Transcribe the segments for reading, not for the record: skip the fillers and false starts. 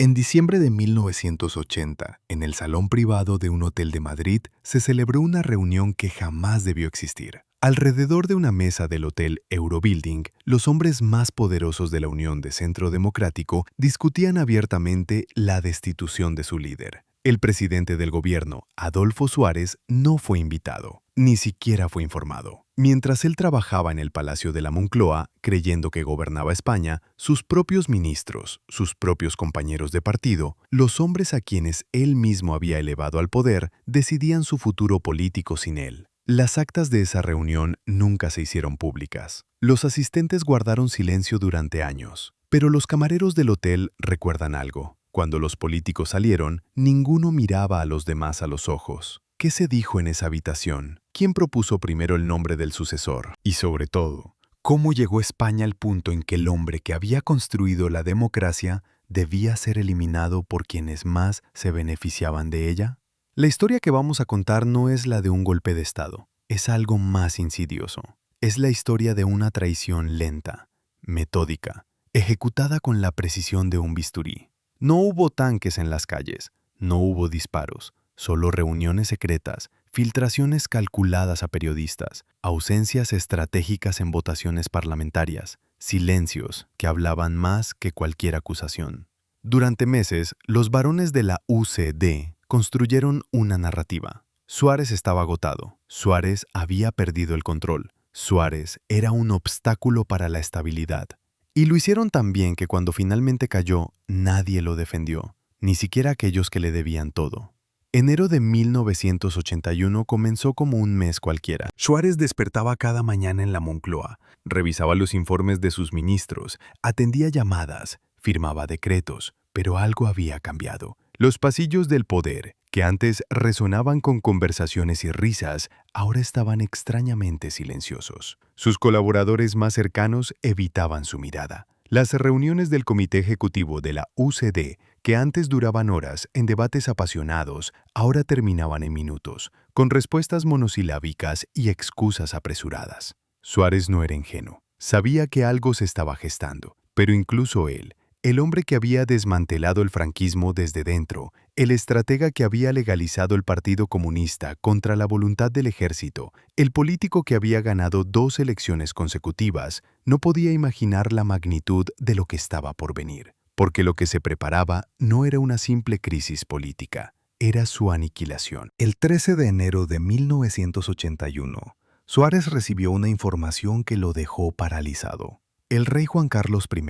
En diciembre de 1980, en el salón privado de un hotel de Madrid, se celebró una reunión que jamás debió existir. Alrededor de una mesa del hotel Eurobuilding, los hombres más poderosos de la Unión de Centro Democrático discutían abiertamente la destitución de su líder. El presidente del gobierno, Adolfo Suárez, no fue invitado, ni siquiera fue informado. Mientras él trabajaba en el Palacio de la Moncloa, creyendo que gobernaba España, sus propios ministros, sus propios compañeros de partido, los hombres a quienes él mismo había elevado al poder, decidían su futuro político sin él. Las actas de esa reunión nunca se hicieron públicas. Los asistentes guardaron silencio durante años. Pero los camareros del hotel recuerdan algo. Cuando los políticos salieron, ninguno miraba a los demás a los ojos. ¿Qué se dijo en esa habitación? ¿Quién propuso primero el nombre del sucesor? Y sobre todo, ¿cómo llegó España al punto en que el hombre que había construido la democracia debía ser eliminado por quienes más se beneficiaban de ella? La historia que vamos a contar no es la de un golpe de Estado, es algo más insidioso. Es la historia de una traición lenta, metódica, ejecutada con la precisión de un bisturí. No hubo tanques en las calles, no hubo disparos, solo reuniones secretas, filtraciones calculadas a periodistas, ausencias estratégicas en votaciones parlamentarias, silencios que hablaban más que cualquier acusación. Durante meses, los varones de la UCD construyeron una narrativa. Suárez estaba agotado, Suárez había perdido el control, Suárez era un obstáculo para la estabilidad. Y lo hicieron tan bien que cuando finalmente cayó, nadie lo defendió, ni siquiera aquellos que le debían todo. Enero de 1981 comenzó como un mes cualquiera. Suárez despertaba cada mañana en la Moncloa, revisaba los informes de sus ministros, atendía llamadas, firmaba decretos, pero algo había cambiado. Los pasillos del poder, que antes resonaban con conversaciones y risas, ahora estaban extrañamente silenciosos. Sus colaboradores más cercanos evitaban su mirada. Las reuniones del comité ejecutivo de la UCD, que antes duraban horas en debates apasionados, ahora terminaban en minutos, con respuestas monosilábicas y excusas apresuradas. Suárez no era ingenuo. Sabía que algo se estaba gestando, pero incluso él, el hombre que había desmantelado el franquismo desde dentro, el estratega que había legalizado el Partido Comunista contra la voluntad del ejército, el político que había ganado 2 elecciones consecutivas, no podía imaginar la magnitud de lo que estaba por venir, porque lo que se preparaba no era una simple crisis política, era su aniquilación. El 13 de enero de 1981, Suárez recibió una información que lo dejó paralizado. El rey Juan Carlos I,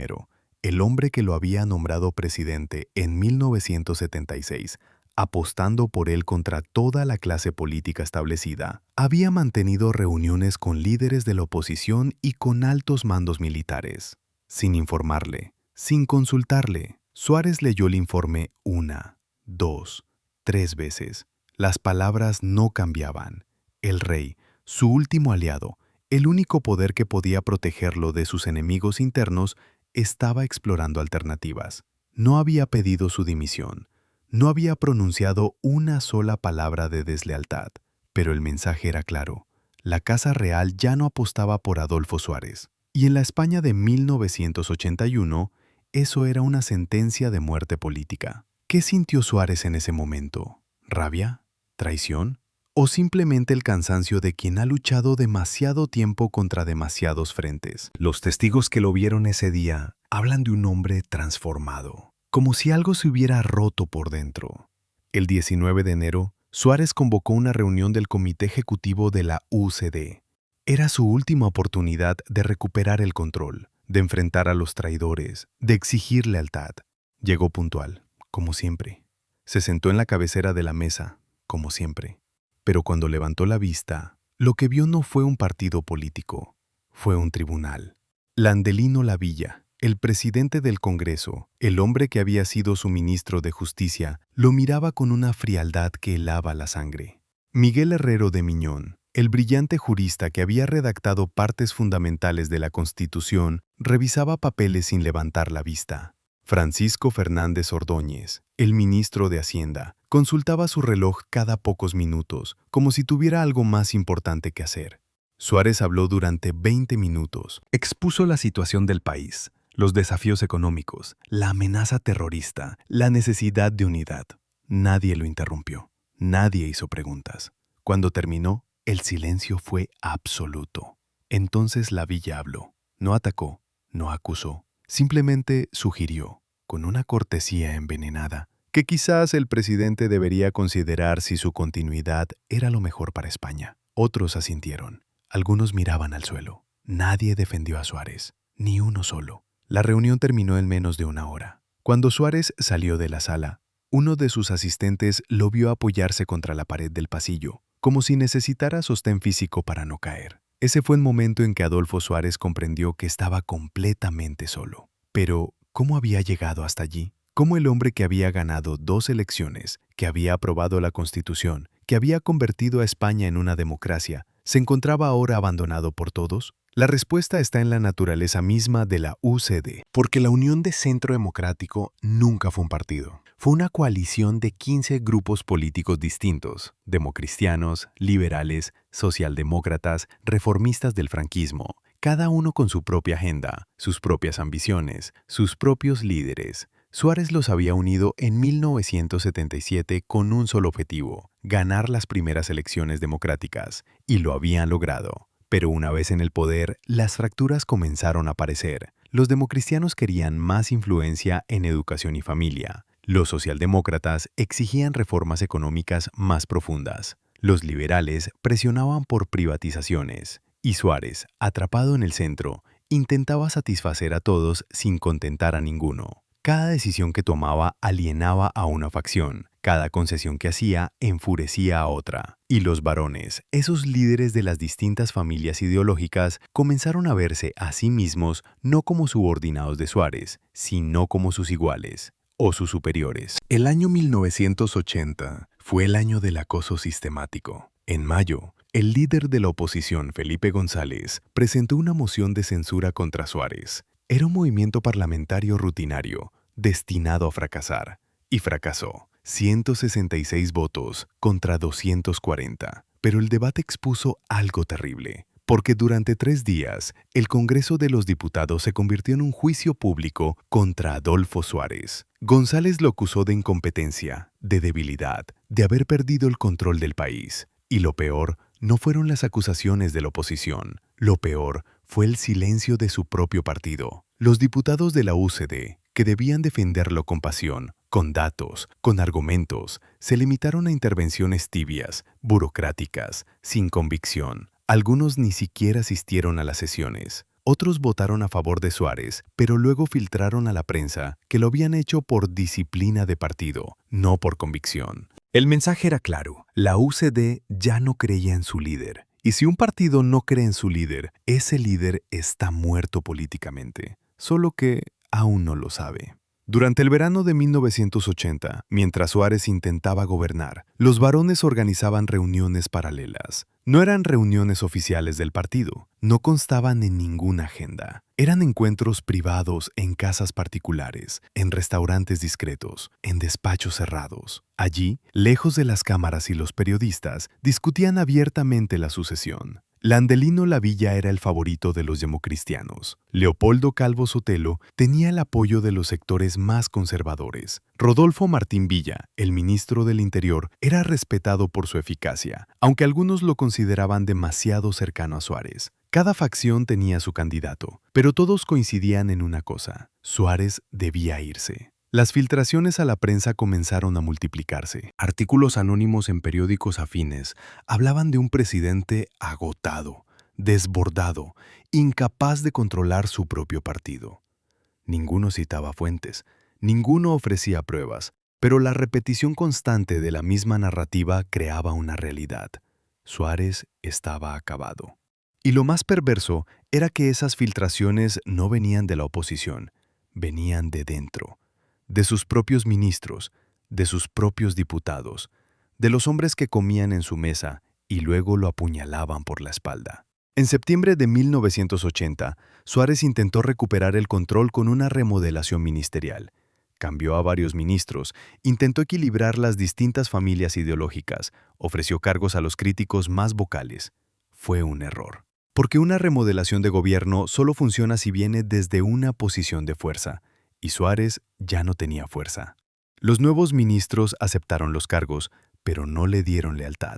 el hombre que lo había nombrado presidente en 1976, apostando por él contra toda la clase política establecida, había mantenido reuniones con líderes de la oposición y con altos mandos militares. Sin informarle, sin consultarle, Suárez leyó el informe 1, 2, 3 veces. Las palabras no cambiaban. El rey, su último aliado, el único poder que podía protegerlo de sus enemigos internos, estaba explorando alternativas. No había pedido su dimisión. No había pronunciado una sola palabra de deslealtad. Pero el mensaje era claro. La Casa Real ya no apostaba por Adolfo Suárez. Y en la España de 1981, eso era una sentencia de muerte política. ¿Qué sintió Suárez en ese momento? ¿Rabia? ¿Traición? ¿O simplemente el cansancio de quien ha luchado demasiado tiempo contra demasiados frentes? Los testigos que lo vieron ese día hablan de un hombre transformado, como si algo se hubiera roto por dentro. El 19 de enero, Suárez convocó una reunión del comité ejecutivo de la UCD. Era su última oportunidad de recuperar el control, de enfrentar a los traidores, de exigir lealtad. Llegó puntual, como siempre. Se sentó en la cabecera de la mesa, como siempre. Pero cuando levantó la vista, lo que vio no fue un partido político, fue un tribunal. Landelino Lavilla, el presidente del Congreso, el hombre que había sido su ministro de Justicia, lo miraba con una frialdad que helaba la sangre. Miguel Herrero de Miñón, el brillante jurista que había redactado partes fundamentales de la Constitución, revisaba papeles sin levantar la vista. Francisco Fernández Ordóñez, el ministro de Hacienda, consultaba su reloj cada pocos minutos, como si tuviera algo más importante que hacer. Suárez habló durante 20 minutos. Expuso la situación del país, los desafíos económicos, la amenaza terrorista, la necesidad de unidad. Nadie lo interrumpió. Nadie hizo preguntas. Cuando terminó, el silencio fue absoluto. Entonces la villa habló. No atacó, no acusó. Simplemente sugirió, con una cortesía envenenada, que quizás el presidente debería considerar si su continuidad era lo mejor para España. Otros asintieron. Algunos miraban al suelo. Nadie defendió a Suárez, ni uno solo. La reunión terminó en menos de una hora. Cuando Suárez salió de la sala, uno de sus asistentes lo vio apoyarse contra la pared del pasillo, como si necesitara sostén físico para no caer. Ese fue el momento en que Adolfo Suárez comprendió que estaba completamente solo. Pero, ¿cómo había llegado hasta allí? ¿Cómo el hombre que había ganado 2 elecciones, que había aprobado la Constitución, que había convertido a España en una democracia, se encontraba ahora abandonado por todos? La respuesta está en la naturaleza misma de la UCD, porque la Unión de Centro Democrático nunca fue un partido. Fue una coalición de 15 grupos políticos distintos, democristianos, liberales, socialdemócratas, reformistas del franquismo, cada uno con su propia agenda, sus propias ambiciones, sus propios líderes. Suárez los había unido en 1977 con un solo objetivo: ganar las primeras elecciones democráticas, y lo habían logrado. Pero una vez en el poder, las fracturas comenzaron a aparecer. Los democristianos querían más influencia en educación y familia. Los socialdemócratas exigían reformas económicas más profundas. Los liberales presionaban por privatizaciones. Y Suárez, atrapado en el centro, intentaba satisfacer a todos sin contentar a ninguno. Cada decisión que tomaba alienaba a una facción. Cada concesión que hacía enfurecía a otra. Y los varones, esos líderes de las distintas familias ideológicas, comenzaron a verse a sí mismos no como subordinados de Suárez, sino como sus iguales o sus superiores. El año 1980 fue el año del acoso sistemático. En mayo, el líder de la oposición, Felipe González, presentó una moción de censura contra Suárez. Era un movimiento parlamentario rutinario, destinado a fracasar. Y fracasó. 166 votos contra 240. Pero el debate expuso algo terrible, porque durante 3 días, el Congreso de los Diputados se convirtió en un juicio público contra Adolfo Suárez. González lo acusó de incompetencia, de debilidad, de haber perdido el control del país. Y lo peor no fueron las acusaciones de la oposición. Lo peor fue el silencio de su propio partido. Los diputados de la UCD, que debían defenderlo con pasión, con datos, con argumentos, se limitaron a intervenciones tibias, burocráticas, sin convicción. Algunos ni siquiera asistieron a las sesiones. Otros votaron a favor de Suárez, pero luego filtraron a la prensa que lo habían hecho por disciplina de partido, no por convicción. El mensaje era claro: la UCD ya no creía en su líder. Y si un partido no cree en su líder, ese líder está muerto políticamente. Solo que aún no lo sabe. Durante el verano de 1980, mientras Suárez intentaba gobernar, los varones organizaban reuniones paralelas. No eran reuniones oficiales del partido, no constaban en ninguna agenda. Eran encuentros privados en casas particulares, en restaurantes discretos, en despachos cerrados. Allí, lejos de las cámaras y los periodistas, discutían abiertamente la sucesión. Landelino Lavilla era el favorito de los democristianos. Leopoldo Calvo Sotelo tenía el apoyo de los sectores más conservadores. Rodolfo Martín Villa, el ministro del Interior, era respetado por su eficacia, aunque algunos lo consideraban demasiado cercano a Suárez. Cada facción tenía su candidato, pero todos coincidían en una cosa: Suárez debía irse. Las filtraciones a la prensa comenzaron a multiplicarse. Artículos anónimos en periódicos afines hablaban de un presidente agotado, desbordado, incapaz de controlar su propio partido. Ninguno citaba fuentes, ninguno ofrecía pruebas, pero la repetición constante de la misma narrativa creaba una realidad: Suárez estaba acabado. Y lo más perverso era que esas filtraciones no venían de la oposición, venían de dentro. De sus propios ministros, de sus propios diputados, de los hombres que comían en su mesa y luego lo apuñalaban por la espalda. En septiembre de 1980, Suárez intentó recuperar el control con una remodelación ministerial. Cambió a varios ministros, intentó equilibrar las distintas familias ideológicas, ofreció cargos a los críticos más vocales. Fue un error. Porque una remodelación de gobierno solo funciona si viene desde una posición de fuerza, y Suárez ya no tenía fuerza. Los nuevos ministros aceptaron los cargos, pero no le dieron lealtad.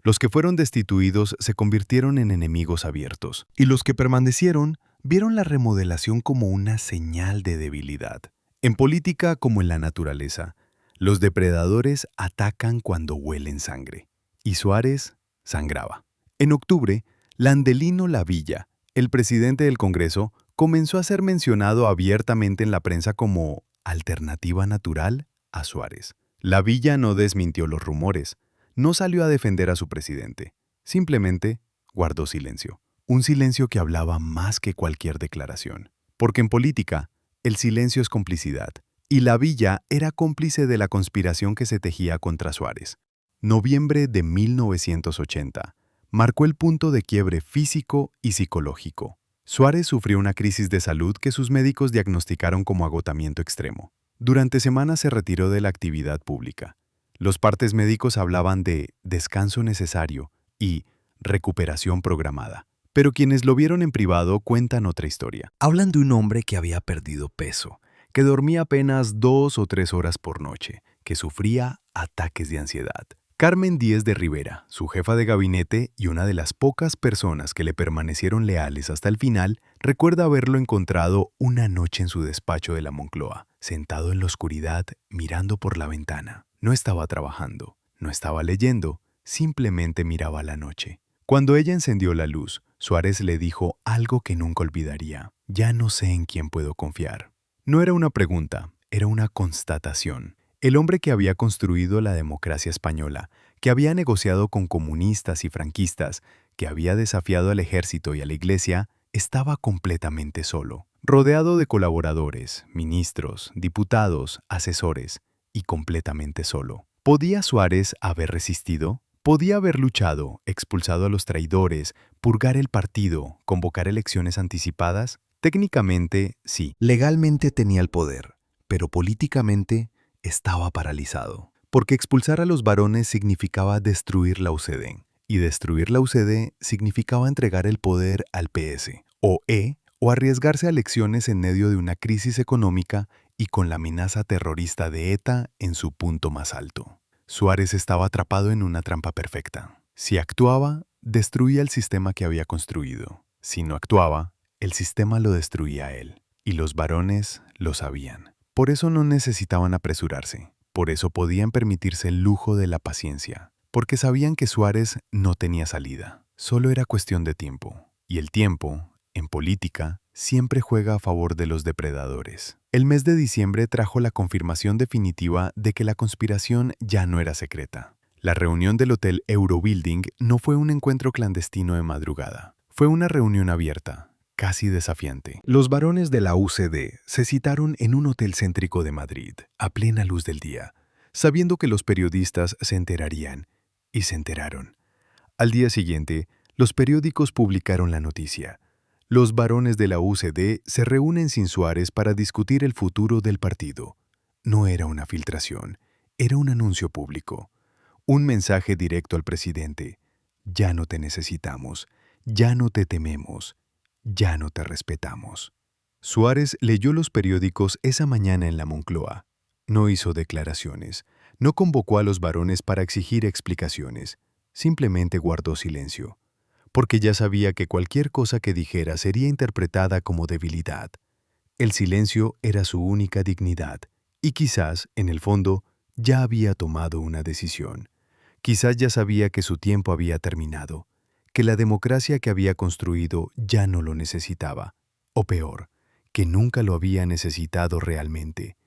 Los que fueron destituidos se convirtieron en enemigos abiertos, y los que permanecieron vieron la remodelación como una señal de debilidad. En política como en la naturaleza, los depredadores atacan cuando huelen sangre, y Suárez sangraba. En octubre, Landelino Lavilla, el presidente del Congreso, comenzó a ser mencionado abiertamente en la prensa como alternativa natural a Suárez. Lavilla no desmintió los rumores, no salió a defender a su presidente, simplemente guardó silencio. Un silencio que hablaba más que cualquier declaración. Porque en política, el silencio es complicidad, y Lavilla era cómplice de la conspiración que se tejía contra Suárez. Noviembre de 1980 marcó el punto de quiebre físico y psicológico. Suárez sufrió una crisis de salud que sus médicos diagnosticaron como agotamiento extremo. Durante semanas se retiró de la actividad pública. Los partes médicos hablaban de descanso necesario y recuperación programada. Pero quienes lo vieron en privado cuentan otra historia. Hablan de un hombre que había perdido peso, que dormía apenas 2 o 3 horas por noche, que sufría ataques de ansiedad. Carmen Díez de Rivera, su jefa de gabinete y una de las pocas personas que le permanecieron leales hasta el final, recuerda haberlo encontrado una noche en su despacho de la Moncloa, sentado en la oscuridad, mirando por la ventana. No estaba trabajando, no estaba leyendo, simplemente miraba la noche. Cuando ella encendió la luz, Suárez le dijo algo que nunca olvidaría: ya no sé en quién puedo confiar. No era una pregunta, era una constatación. El hombre que había construido la democracia española, que había negociado con comunistas y franquistas, que había desafiado al ejército y a la iglesia, estaba completamente solo, rodeado de colaboradores, ministros, diputados, asesores, y completamente solo. ¿Podía Suárez haber resistido? ¿Podía haber luchado, expulsado a los traidores, purgar el partido, convocar elecciones anticipadas? Técnicamente, sí. Legalmente tenía el poder, pero políticamente estaba paralizado, porque expulsar a los varones significaba destruir la UCD, y destruir la UCD significaba entregar el poder al PS, o arriesgarse a elecciones en medio de una crisis económica y con la amenaza terrorista de ETA en su punto más alto. Suárez estaba atrapado en una trampa perfecta. Si actuaba, destruía el sistema que había construido. Si no actuaba, el sistema lo destruía a él, y los varones lo sabían. Por eso no necesitaban apresurarse, por eso podían permitirse el lujo de la paciencia, porque sabían que Suárez no tenía salida, solo era cuestión de tiempo. Y el tiempo, en política, siempre juega a favor de los depredadores. El mes de diciembre trajo la confirmación definitiva de que la conspiración ya no era secreta. La reunión del Hotel Eurobuilding no fue un encuentro clandestino de madrugada, fue una reunión abierta, casi desafiante. Los varones de la UCD se citaron en un hotel céntrico de Madrid, a plena luz del día, sabiendo que los periodistas se enterarían, y se enteraron. Al día siguiente, los periódicos publicaron la noticia. Los varones de la UCD se reúnen sin Suárez para discutir el futuro del partido. No era una filtración, era un anuncio público. Un mensaje directo al presidente: ya no te necesitamos, ya no te tememos, ya no te respetamos. Suárez leyó los periódicos esa mañana en la Moncloa. No hizo declaraciones, no convocó a los varones para exigir explicaciones, simplemente guardó silencio, porque ya sabía que cualquier cosa que dijera sería interpretada como debilidad. El silencio era su única dignidad, y quizás, en el fondo, ya había tomado una decisión. Quizás ya sabía que su tiempo había terminado, que la democracia que había construido ya no lo necesitaba, o peor, que nunca lo había necesitado realmente,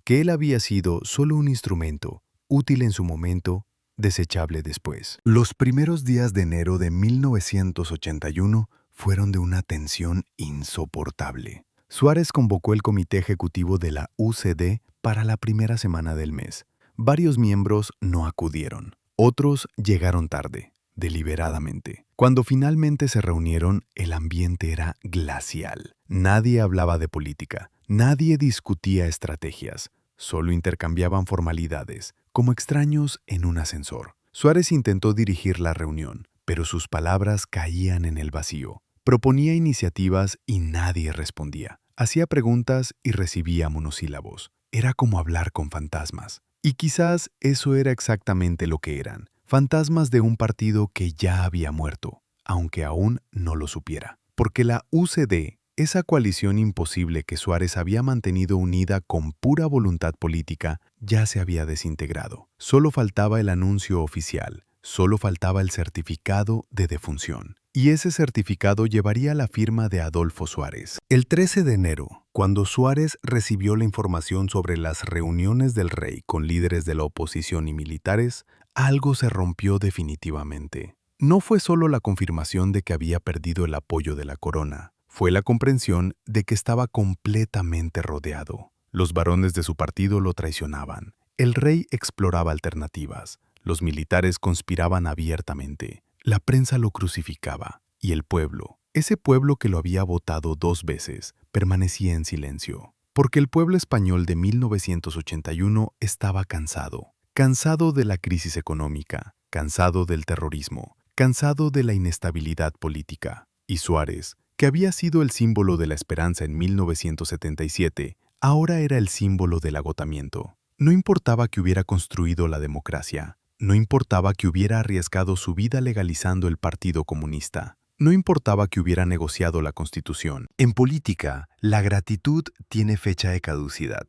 que él había sido solo un instrumento, útil en su momento, desechable después. Los primeros días de enero de 1981 fueron de una tensión insoportable. Suárez convocó el comité ejecutivo de la UCD para la primera semana del mes. Varios miembros no acudieron, otros llegaron tarde, deliberadamente. Cuando finalmente se reunieron, el ambiente era glacial. Nadie hablaba de política, nadie discutía estrategias, solo intercambiaban formalidades, como extraños en un ascensor. Suárez intentó dirigir la reunión, pero sus palabras caían en el vacío. Proponía iniciativas y nadie respondía. Hacía preguntas y recibía monosílabos. Era como hablar con fantasmas. Y quizás eso era exactamente lo que eran. Fantasmas de un partido que ya había muerto, aunque aún no lo supiera. Porque la UCD, esa coalición imposible que Suárez había mantenido unida con pura voluntad política, ya se había desintegrado. Solo faltaba el anuncio oficial, solo faltaba el certificado de defunción. Y ese certificado llevaría la firma de Adolfo Suárez. El 13 de enero, cuando Suárez recibió la información sobre las reuniones del rey con líderes de la oposición y militares, algo se rompió definitivamente. No fue solo la confirmación de que había perdido el apoyo de la corona, fue la comprensión de que estaba completamente rodeado. Los varones de su partido lo traicionaban. El rey exploraba alternativas. Los militares conspiraban abiertamente. La prensa lo crucificaba. Y el pueblo, ese pueblo que lo había votado 2 veces, permanecía en silencio. Porque el pueblo español de 1981 estaba cansado. Cansado de la crisis económica, cansado del terrorismo, cansado de la inestabilidad política. Y Suárez, que había sido el símbolo de la esperanza en 1977, ahora era el símbolo del agotamiento. No importaba que hubiera construido la democracia, no importaba que hubiera arriesgado su vida legalizando el Partido Comunista, no importaba que hubiera negociado la Constitución. En política, la gratitud tiene fecha de caducidad,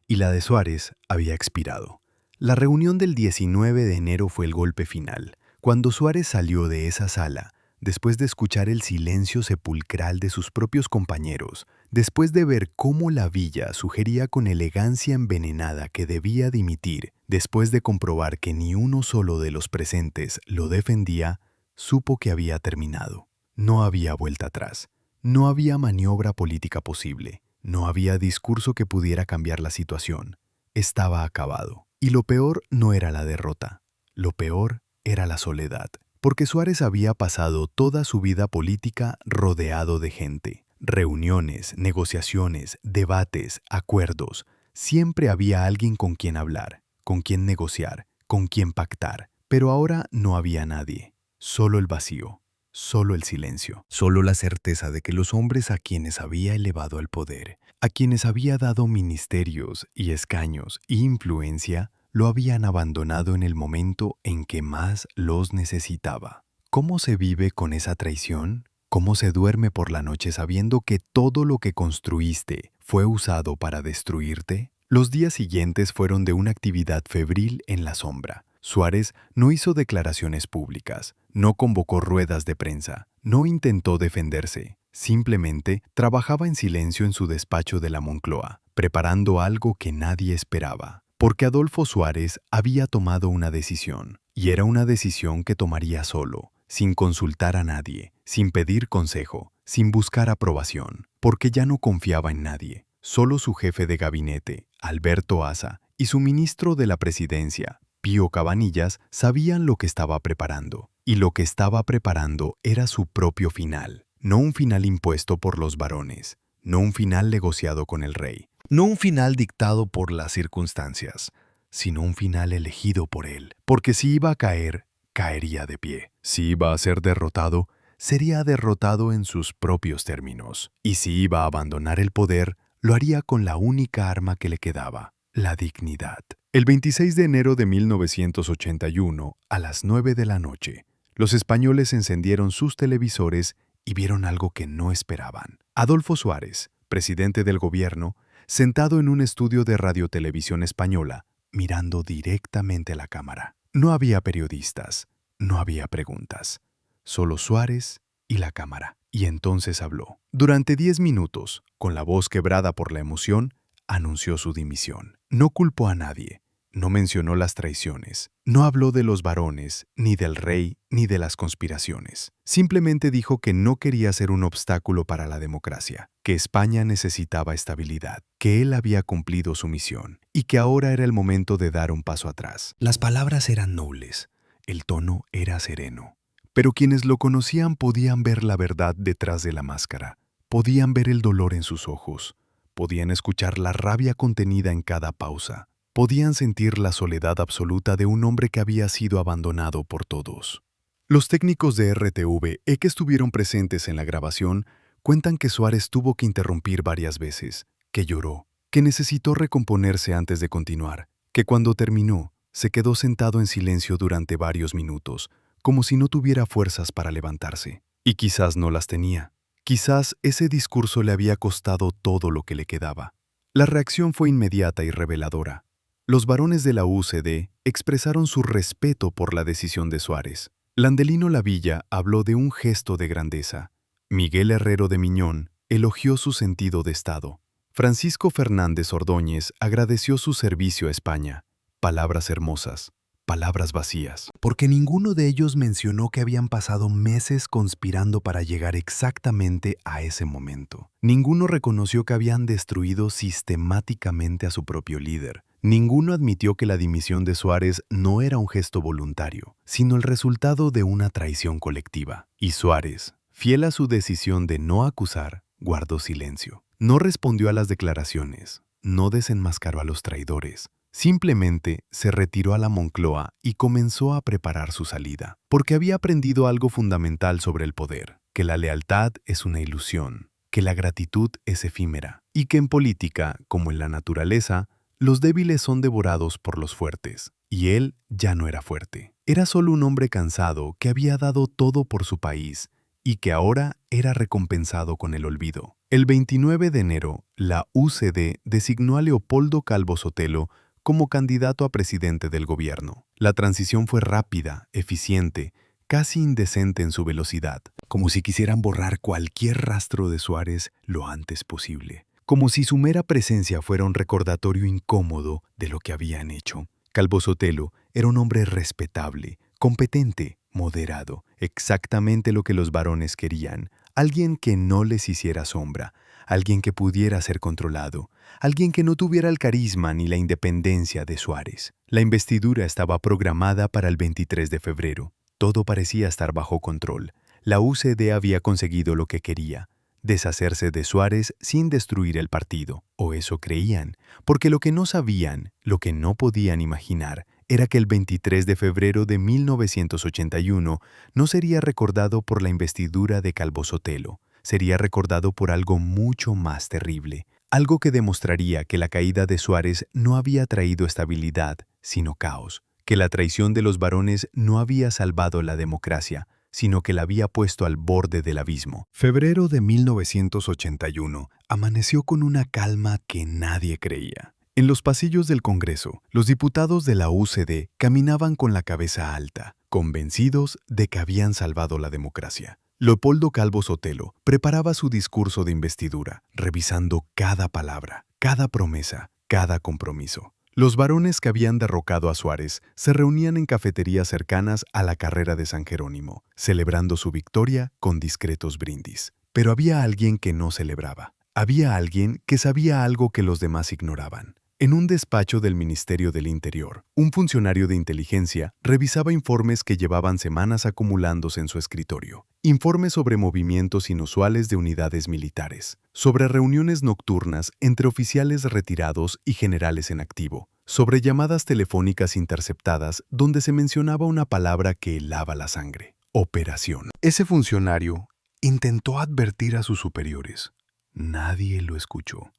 y la de Suárez había expirado. La reunión del 19 de enero fue el golpe final, cuando Suárez salió de esa sala, después de escuchar el silencio sepulcral de sus propios compañeros, después de ver cómo la villa sugería con elegancia envenenada que debía dimitir, después de comprobar que ni uno solo de los presentes lo defendía, supo que había terminado. No había vuelta atrás. No había maniobra política posible. No había discurso que pudiera cambiar la situación. Estaba acabado. Y lo peor no era la derrota. Lo peor era la soledad. Porque Suárez había pasado toda su vida política rodeado de gente. Reuniones, negociaciones, debates, acuerdos. Siempre había alguien con quien hablar, con quien negociar, con quien pactar. Pero ahora no había nadie. Solo el vacío, solo el silencio. Solo la certeza de que los hombres a quienes había elevado al poder, a quienes había dado ministerios y escaños y influencia, lo habían abandonado en el momento en que más los necesitaba. ¿Cómo se vive con esa traición? ¿Cómo se duerme por la noche sabiendo que todo lo que construiste fue usado para destruirte? Los días siguientes fueron de una actividad febril en la sombra. Suárez no hizo declaraciones públicas, no convocó ruedas de prensa, no intentó defenderse. Simplemente trabajaba en silencio en su despacho de la Moncloa, preparando algo que nadie esperaba. Porque Adolfo Suárez había tomado una decisión, y era una decisión que tomaría solo, sin consultar a nadie, sin pedir consejo, sin buscar aprobación, porque ya no confiaba en nadie. Solo su jefe de gabinete, Alberto Asa, y su ministro de la presidencia, Pío Cabanillas, sabían lo que estaba preparando, y lo que estaba preparando era su propio final, no un final impuesto por los varones, no un final negociado con el rey. No un final dictado por las circunstancias, sino un final elegido por él. Porque si iba a caer, caería de pie. Si iba a ser derrotado, sería derrotado en sus propios términos. Y si iba a abandonar el poder, lo haría con la única arma que le quedaba, la dignidad. El 26 de enero de 1981, a las 9 de la noche, los españoles encendieron sus televisores y vieron algo que no esperaban. Adolfo Suárez, presidente del gobierno, sentado en un estudio de radiotelevisión española, mirando directamente a la cámara. No había periodistas, no había preguntas, solo Suárez y la cámara. Y entonces habló. Durante 10 minutos, con la voz quebrada por la emoción, anunció su dimisión. No culpó a nadie, no mencionó las traiciones, no habló de los varones, ni del rey, ni de las conspiraciones. Simplemente dijo que no quería ser un obstáculo para la democracia, que España necesitaba estabilidad, que él había cumplido su misión y que ahora era el momento de dar un paso atrás. Las palabras eran nobles, el tono era sereno, pero quienes lo conocían podían ver la verdad detrás de la máscara, podían ver el dolor en sus ojos, podían escuchar la rabia contenida en cada pausa. Podían sentir la soledad absoluta de un hombre que había sido abandonado por todos. Los técnicos de RTV que estuvieron presentes en la grabación cuentan que Suárez tuvo que interrumpir varias veces, que lloró, que necesitó recomponerse antes de continuar, que cuando terminó, se quedó sentado en silencio durante varios minutos, como si no tuviera fuerzas para levantarse. Y quizás no las tenía. Quizás ese discurso le había costado todo lo que le quedaba. La reacción fue inmediata y reveladora. Los varones de la UCD expresaron su respeto por la decisión de Suárez. Landelino Lavilla habló de un gesto de grandeza. Miguel Herrero de Miñón elogió su sentido de Estado. Francisco Fernández Ordóñez agradeció su servicio a España. Palabras hermosas, palabras vacías. Porque ninguno de ellos mencionó que habían pasado meses conspirando para llegar exactamente a ese momento. Ninguno reconoció que habían destruido sistemáticamente a su propio líder. Ninguno admitió que la dimisión de Suárez no era un gesto voluntario, sino el resultado de una traición colectiva. Y Suárez, fiel a su decisión de no acusar, guardó silencio. No respondió a las declaraciones, no desenmascaró a los traidores. Simplemente se retiró a la Moncloa y comenzó a preparar su salida, porque había aprendido algo fundamental sobre el poder, que la lealtad es una ilusión, que la gratitud es efímera, y que en política, como en la naturaleza, los débiles son devorados por los fuertes, y él ya no era fuerte. Era solo un hombre cansado que había dado todo por su país y que ahora era recompensado con el olvido. El 29 de enero, la UCD designó a Leopoldo Calvo Sotelo como candidato a presidente del gobierno. La transición fue rápida, eficiente, casi indecente en su velocidad, como si quisieran borrar cualquier rastro de Suárez lo antes posible. Como si su mera presencia fuera un recordatorio incómodo de lo que habían hecho. Calvo Sotelo era un hombre respetable, competente, moderado, exactamente lo que los varones querían, alguien que no les hiciera sombra, alguien que pudiera ser controlado, alguien que no tuviera el carisma ni la independencia de Suárez. La investidura estaba programada para el 23 de febrero. Todo parecía estar bajo control. La UCD había conseguido lo que quería. Deshacerse de Suárez sin destruir el partido, o eso creían, porque lo que no sabían, lo que no podían imaginar, era que el 23 de febrero de 1981 no sería recordado por la investidura de Calvo Sotelo, sería recordado por algo mucho más terrible, algo que demostraría que la caída de Suárez no había traído estabilidad, sino caos, que la traición de los varones no había salvado la democracia, sino que la había puesto al borde del abismo. Febrero de 1981 amaneció con una calma que nadie creía. En los pasillos del Congreso, los diputados de la UCD caminaban con la cabeza alta, convencidos de que habían salvado la democracia. Leopoldo Calvo Sotelo preparaba su discurso de investidura, revisando cada palabra, cada promesa, cada compromiso. Los varones que habían derrocado a Suárez se reunían en cafeterías cercanas a la carrera de San Jerónimo, celebrando su victoria con discretos brindis. Pero había alguien que no celebraba. Había alguien que sabía algo que los demás ignoraban. En un despacho del Ministerio del Interior, un funcionario de inteligencia revisaba informes que llevaban semanas acumulándose en su escritorio. Informes sobre movimientos inusuales de unidades militares, sobre reuniones nocturnas entre oficiales retirados y generales en activo, sobre llamadas telefónicas interceptadas donde se mencionaba una palabra que helaba la sangre: operación. Ese funcionario intentó advertir a sus superiores. Nadie lo escuchó,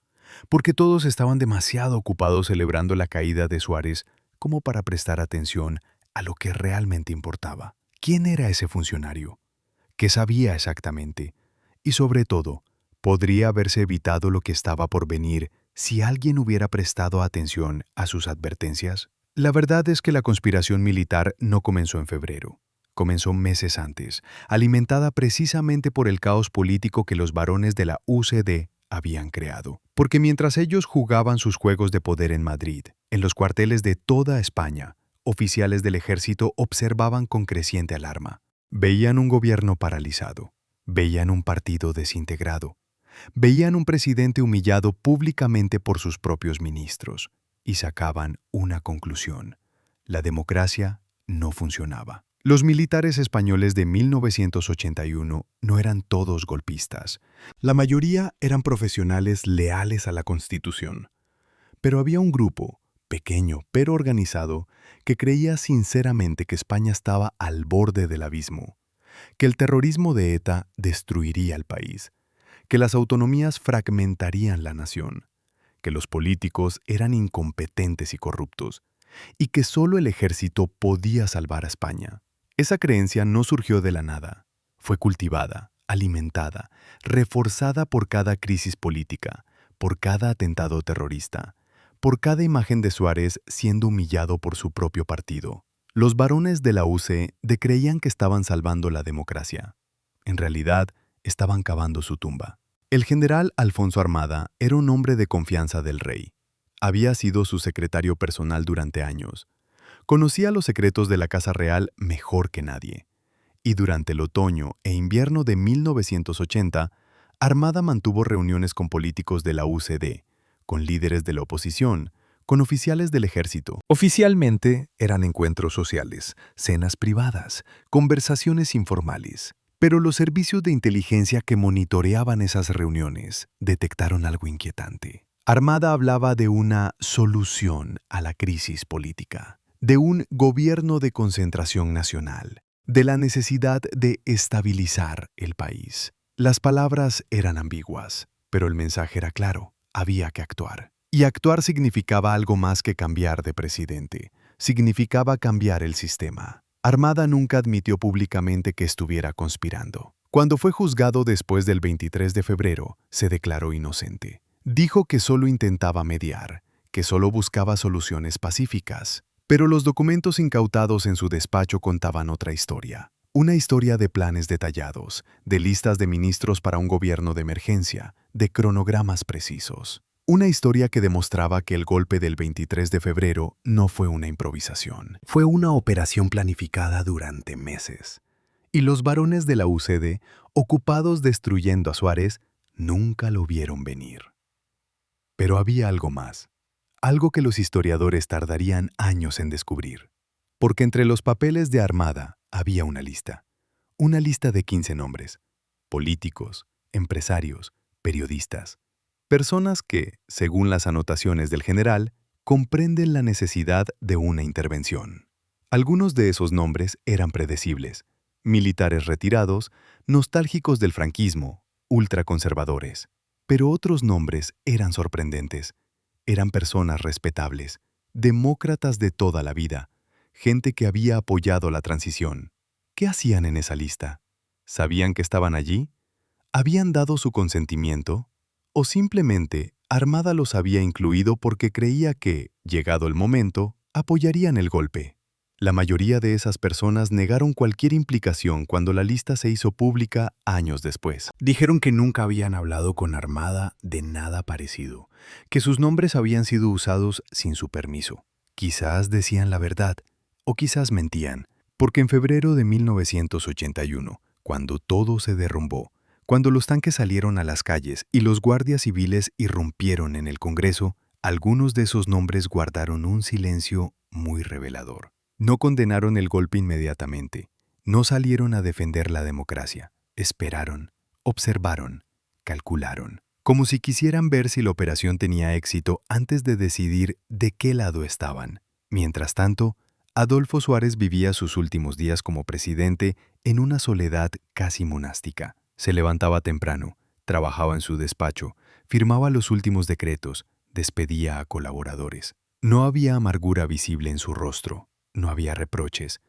porque todos estaban demasiado ocupados celebrando la caída de Suárez como para prestar atención a lo que realmente importaba. ¿Quién era ese funcionario? ¿Qué sabía exactamente? Y sobre todo, ¿podría haberse evitado lo que estaba por venir si alguien hubiera prestado atención a sus advertencias? La verdad es que la conspiración militar no comenzó en febrero. Comenzó meses antes, alimentada precisamente por el caos político que los varones de la UCD habían creado. Porque mientras ellos jugaban sus juegos de poder en Madrid, en los cuarteles de toda España, oficiales del ejército observaban con creciente alarma. Veían un gobierno paralizado, veían un partido desintegrado, veían un presidente humillado públicamente por sus propios ministros y sacaban una conclusión: la democracia no funcionaba. Los militares españoles de 1981 no eran todos golpistas. La mayoría eran profesionales leales a la Constitución. Pero había un grupo, pequeño pero organizado, que creía sinceramente que España estaba al borde del abismo, que el terrorismo de ETA destruiría el país, que las autonomías fragmentarían la nación, que los políticos eran incompetentes y corruptos, y que solo el ejército podía salvar a España. Esa creencia no surgió de la nada. Fue cultivada, alimentada, reforzada por cada crisis política, por cada atentado terrorista, por cada imagen de Suárez siendo humillado por su propio partido. Los varones de la UC creían que estaban salvando la democracia. En realidad, estaban cavando su tumba. El general Alfonso Armada era un hombre de confianza del rey. Había sido su secretario personal durante años. Conocía los secretos de la Casa Real mejor que nadie. Y durante el otoño e invierno de 1980, Armada mantuvo reuniones con políticos de la UCD, con líderes de la oposición, con oficiales del ejército. Oficialmente eran encuentros sociales, cenas privadas, conversaciones informales. Pero los servicios de inteligencia que monitoreaban esas reuniones detectaron algo inquietante. Armada hablaba de una solución a la crisis política, de un gobierno de concentración nacional, de la necesidad de estabilizar el país. Las palabras eran ambiguas, pero el mensaje era claro: había que actuar. Y actuar significaba algo más que cambiar de presidente, significaba cambiar el sistema. Armada nunca admitió públicamente que estuviera conspirando. Cuando fue juzgado después del 23 de febrero, se declaró inocente. Dijo que solo intentaba mediar, que solo buscaba soluciones pacíficas. Pero los documentos incautados en su despacho contaban otra historia. Una historia de planes detallados, de listas de ministros para un gobierno de emergencia, de cronogramas precisos. Una historia que demostraba que el golpe del 23 de febrero no fue una improvisación. Fue una operación planificada durante meses. Y los varones de la UCD, ocupados destruyendo a Suárez, nunca lo vieron venir. Pero había algo más. Algo que los historiadores tardarían años en descubrir. Porque entre los papeles de Armada había una lista. Una lista de 15 nombres. Políticos, empresarios, periodistas. Personas que, según las anotaciones del general, comprenden la necesidad de una intervención. Algunos de esos nombres eran predecibles. Militares retirados, nostálgicos del franquismo, ultraconservadores. Pero otros nombres eran sorprendentes. Eran personas respetables, demócratas de toda la vida, gente que había apoyado la transición. ¿Qué hacían en esa lista? ¿Sabían que estaban allí? ¿Habían dado su consentimiento? ¿O simplemente Armada los había incluido porque creía que, llegado el momento, apoyarían el golpe? La mayoría de esas personas negaron cualquier implicación cuando la lista se hizo pública años después. Dijeron que nunca habían hablado con Armada de nada parecido, que sus nombres habían sido usados sin su permiso. Quizás decían la verdad, o quizás mentían, porque en febrero de 1981, cuando todo se derrumbó, cuando los tanques salieron a las calles y los guardias civiles irrumpieron en el Congreso, algunos de esos nombres guardaron un silencio muy revelador. No condenaron el golpe inmediatamente, no salieron a defender la democracia, esperaron, observaron, calcularon, como si quisieran ver si la operación tenía éxito antes de decidir de qué lado estaban. Mientras tanto, Adolfo Suárez vivía sus últimos días como presidente en una soledad casi monástica. Se levantaba temprano, trabajaba en su despacho, firmaba los últimos decretos, despedía a colaboradores. No había amargura visible en su rostro, no había reproches,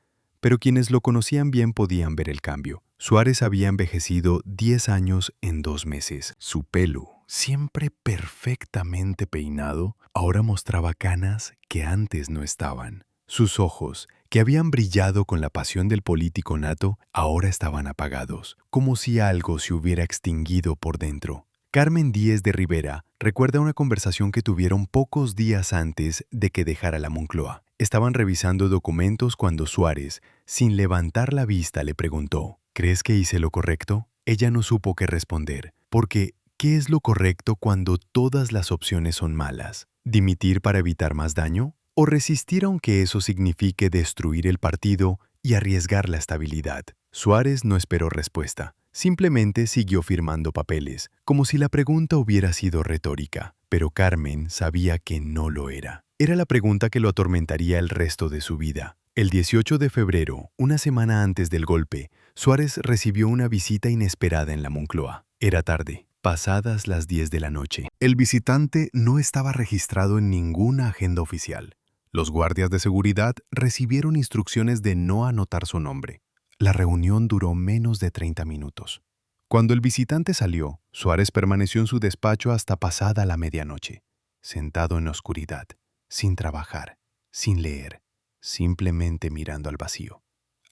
pero quienes lo conocían bien podían ver el cambio. Suárez había envejecido 10 años en 2 meses. Su pelo, siempre perfectamente peinado, ahora mostraba canas que antes no estaban. Sus ojos, que habían brillado con la pasión del político nato, ahora estaban apagados, como si algo se hubiera extinguido por dentro. Carmen Díez de Rivera recuerda una conversación que tuvieron pocos días antes de que dejara la Moncloa. Estaban revisando documentos cuando Suárez, sin levantar la vista, le preguntó: ¿crees que hice lo correcto? Ella no supo qué responder, porque ¿qué es lo correcto cuando todas las opciones son malas? ¿Dimitir para evitar más daño? ¿O resistir aunque eso signifique destruir el partido y arriesgar la estabilidad? Suárez no esperó respuesta. Simplemente siguió firmando papeles, como si la pregunta hubiera sido retórica. Pero Carmen sabía que no lo era. Era la pregunta que lo atormentaría el resto de su vida. El 18 de febrero, una semana antes del golpe, Suárez recibió una visita inesperada en la Moncloa. Era tarde, pasadas las 10 de la noche. El visitante no estaba registrado en ninguna agenda oficial. Los guardias de seguridad recibieron instrucciones de no anotar su nombre. La reunión duró menos de 30 minutos. Cuando el visitante salió, Suárez permaneció en su despacho hasta pasada la medianoche, sentado en la oscuridad, sin trabajar, sin leer, simplemente mirando al vacío.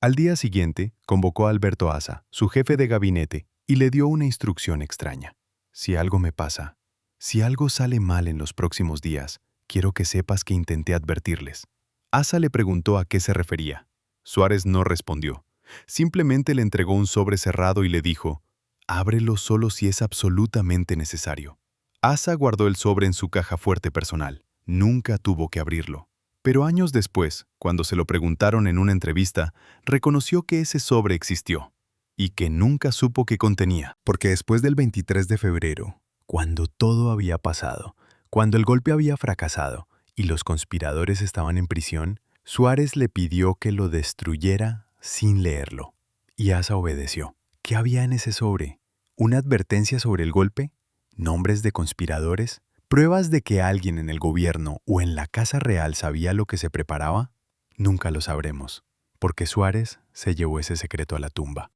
Al día siguiente, convocó a Alberto Asa, su jefe de gabinete, y le dio una instrucción extraña. Si algo me pasa, si algo sale mal en los próximos días, quiero que sepas que intenté advertirles. Asa le preguntó a qué se refería. Suárez no respondió. Simplemente le entregó un sobre cerrado y le dijo, ábrelo solo si es absolutamente necesario. Asa guardó el sobre en su caja fuerte personal. Nunca tuvo que abrirlo. Pero años después, cuando se lo preguntaron en una entrevista, reconoció que ese sobre existió y que nunca supo qué contenía. Porque después del 23 de febrero, cuando todo había pasado, cuando el golpe había fracasado y los conspiradores estaban en prisión, Suárez le pidió que lo destruyera sin leerlo. Y Asa obedeció. ¿Qué había en ese sobre? ¿Una advertencia sobre el golpe? ¿Nombres de conspiradores? ¿Pruebas de que alguien en el gobierno o en la Casa Real sabía lo que se preparaba? Nunca lo sabremos, porque Suárez se llevó ese secreto a la tumba.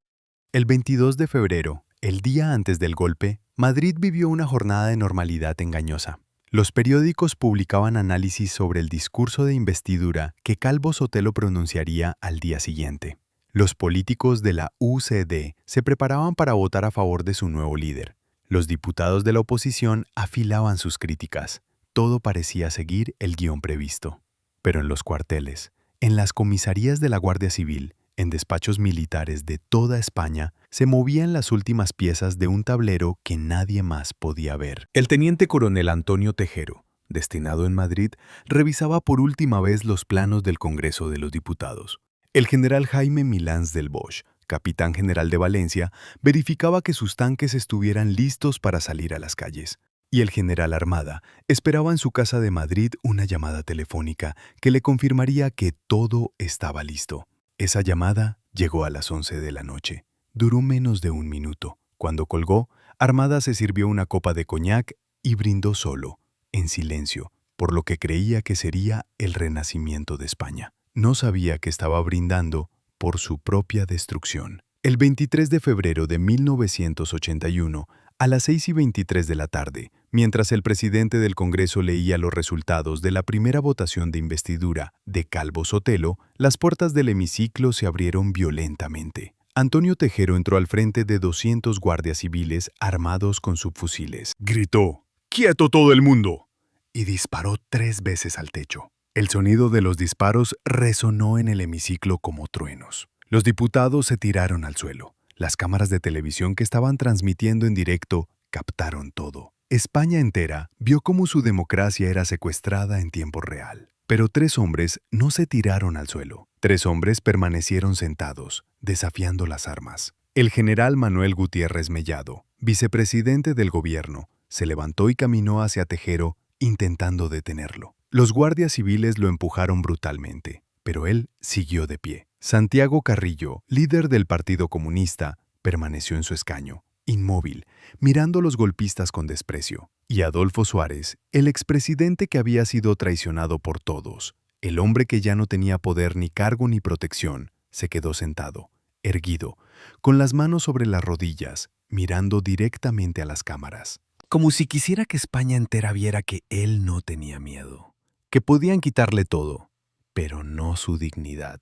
El 22 de febrero, el día antes del golpe, Madrid vivió una jornada de normalidad engañosa. Los periódicos publicaban análisis sobre el discurso de investidura que Calvo Sotelo pronunciaría al día siguiente. Los políticos de la UCD se preparaban para votar a favor de su nuevo líder. Los diputados de la oposición afilaban sus críticas. Todo parecía seguir el guión previsto. Pero en los cuarteles, en las comisarías de la Guardia Civil, en despachos militares de toda España, se movían las últimas piezas de un tablero que nadie más podía ver. El teniente coronel Antonio Tejero, destinado en Madrid, revisaba por última vez los planos del Congreso de los Diputados. El general Jaime Milans del Bosch, capitán general de Valencia, verificaba que sus tanques estuvieran listos para salir a las calles. Y el general Armada esperaba en su casa de Madrid una llamada telefónica que le confirmaría que todo estaba listo. Esa llamada llegó a las 11 de la noche. Duró menos de un minuto. Cuando colgó, Armada se sirvió una copa de coñac y brindó solo, en silencio, por lo que creía que sería el renacimiento de España. No sabía que estaba brindando por su propia destrucción. El 23 de febrero de 1981, a las 6:23 de la tarde, mientras el presidente del Congreso leía los resultados de la primera votación de investidura de Calvo Sotelo, las puertas del hemiciclo se abrieron violentamente. Antonio Tejero entró al frente de 200 guardias civiles armados con subfusiles. Gritó, ¡quieto todo el mundo!, y disparó 3 veces al techo. El sonido de los disparos resonó en el hemiciclo como truenos. Los diputados se tiraron al suelo. Las cámaras de televisión que estaban transmitiendo en directo captaron todo. España entera vio cómo su democracia era secuestrada en tiempo real. Pero 3 hombres no se tiraron al suelo. 3 hombres permanecieron sentados, desafiando las armas. El general Manuel Gutiérrez Mellado, vicepresidente del gobierno, se levantó y caminó hacia Tejero, intentando detenerlo. Los guardias civiles lo empujaron brutalmente, pero él siguió de pie. Santiago Carrillo, líder del Partido Comunista, permaneció en su escaño, inmóvil, mirando a los golpistas con desprecio. Y Adolfo Suárez, el expresidente que había sido traicionado por todos, el hombre que ya no tenía poder ni cargo ni protección, se quedó sentado, erguido, con las manos sobre las rodillas, mirando directamente a las cámaras. Como si quisiera que España entera viera que él no tenía miedo, que podían quitarle todo, pero no su dignidad.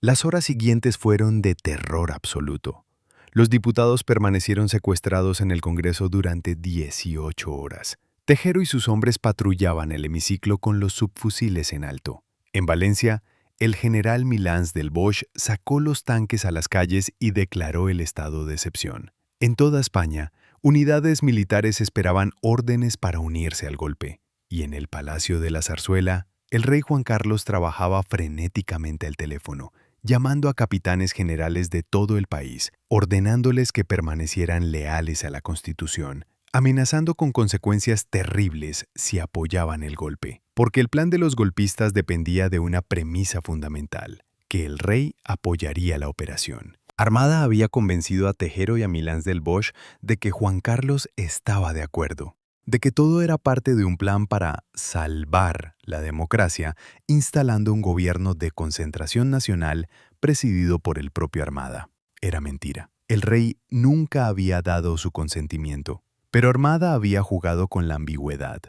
Las horas siguientes fueron de terror absoluto. Los diputados permanecieron secuestrados en el Congreso durante 18 horas. Tejero y sus hombres patrullaban el hemiciclo con los subfusiles en alto. En Valencia, el general Milans del Bosch sacó los tanques a las calles y declaró el estado de excepción. En toda España, unidades militares esperaban órdenes para unirse al golpe. Y en el Palacio de la Zarzuela, el rey Juan Carlos trabajaba frenéticamente al teléfono, llamando a capitanes generales de todo el país, ordenándoles que permanecieran leales a la Constitución, amenazando con consecuencias terribles si apoyaban el golpe. porque el plan de los golpistas dependía de una premisa fundamental, que el rey apoyaría la operación. Armada había convencido a Tejero y a Milans del Bosch de que Juan Carlos estaba de acuerdo, de que todo era parte de un plan para salvar la democracia, instalando un gobierno de concentración nacional presidido por el propio Armada. Era mentira. El rey nunca había dado su consentimiento, pero Armada había jugado con la ambigüedad,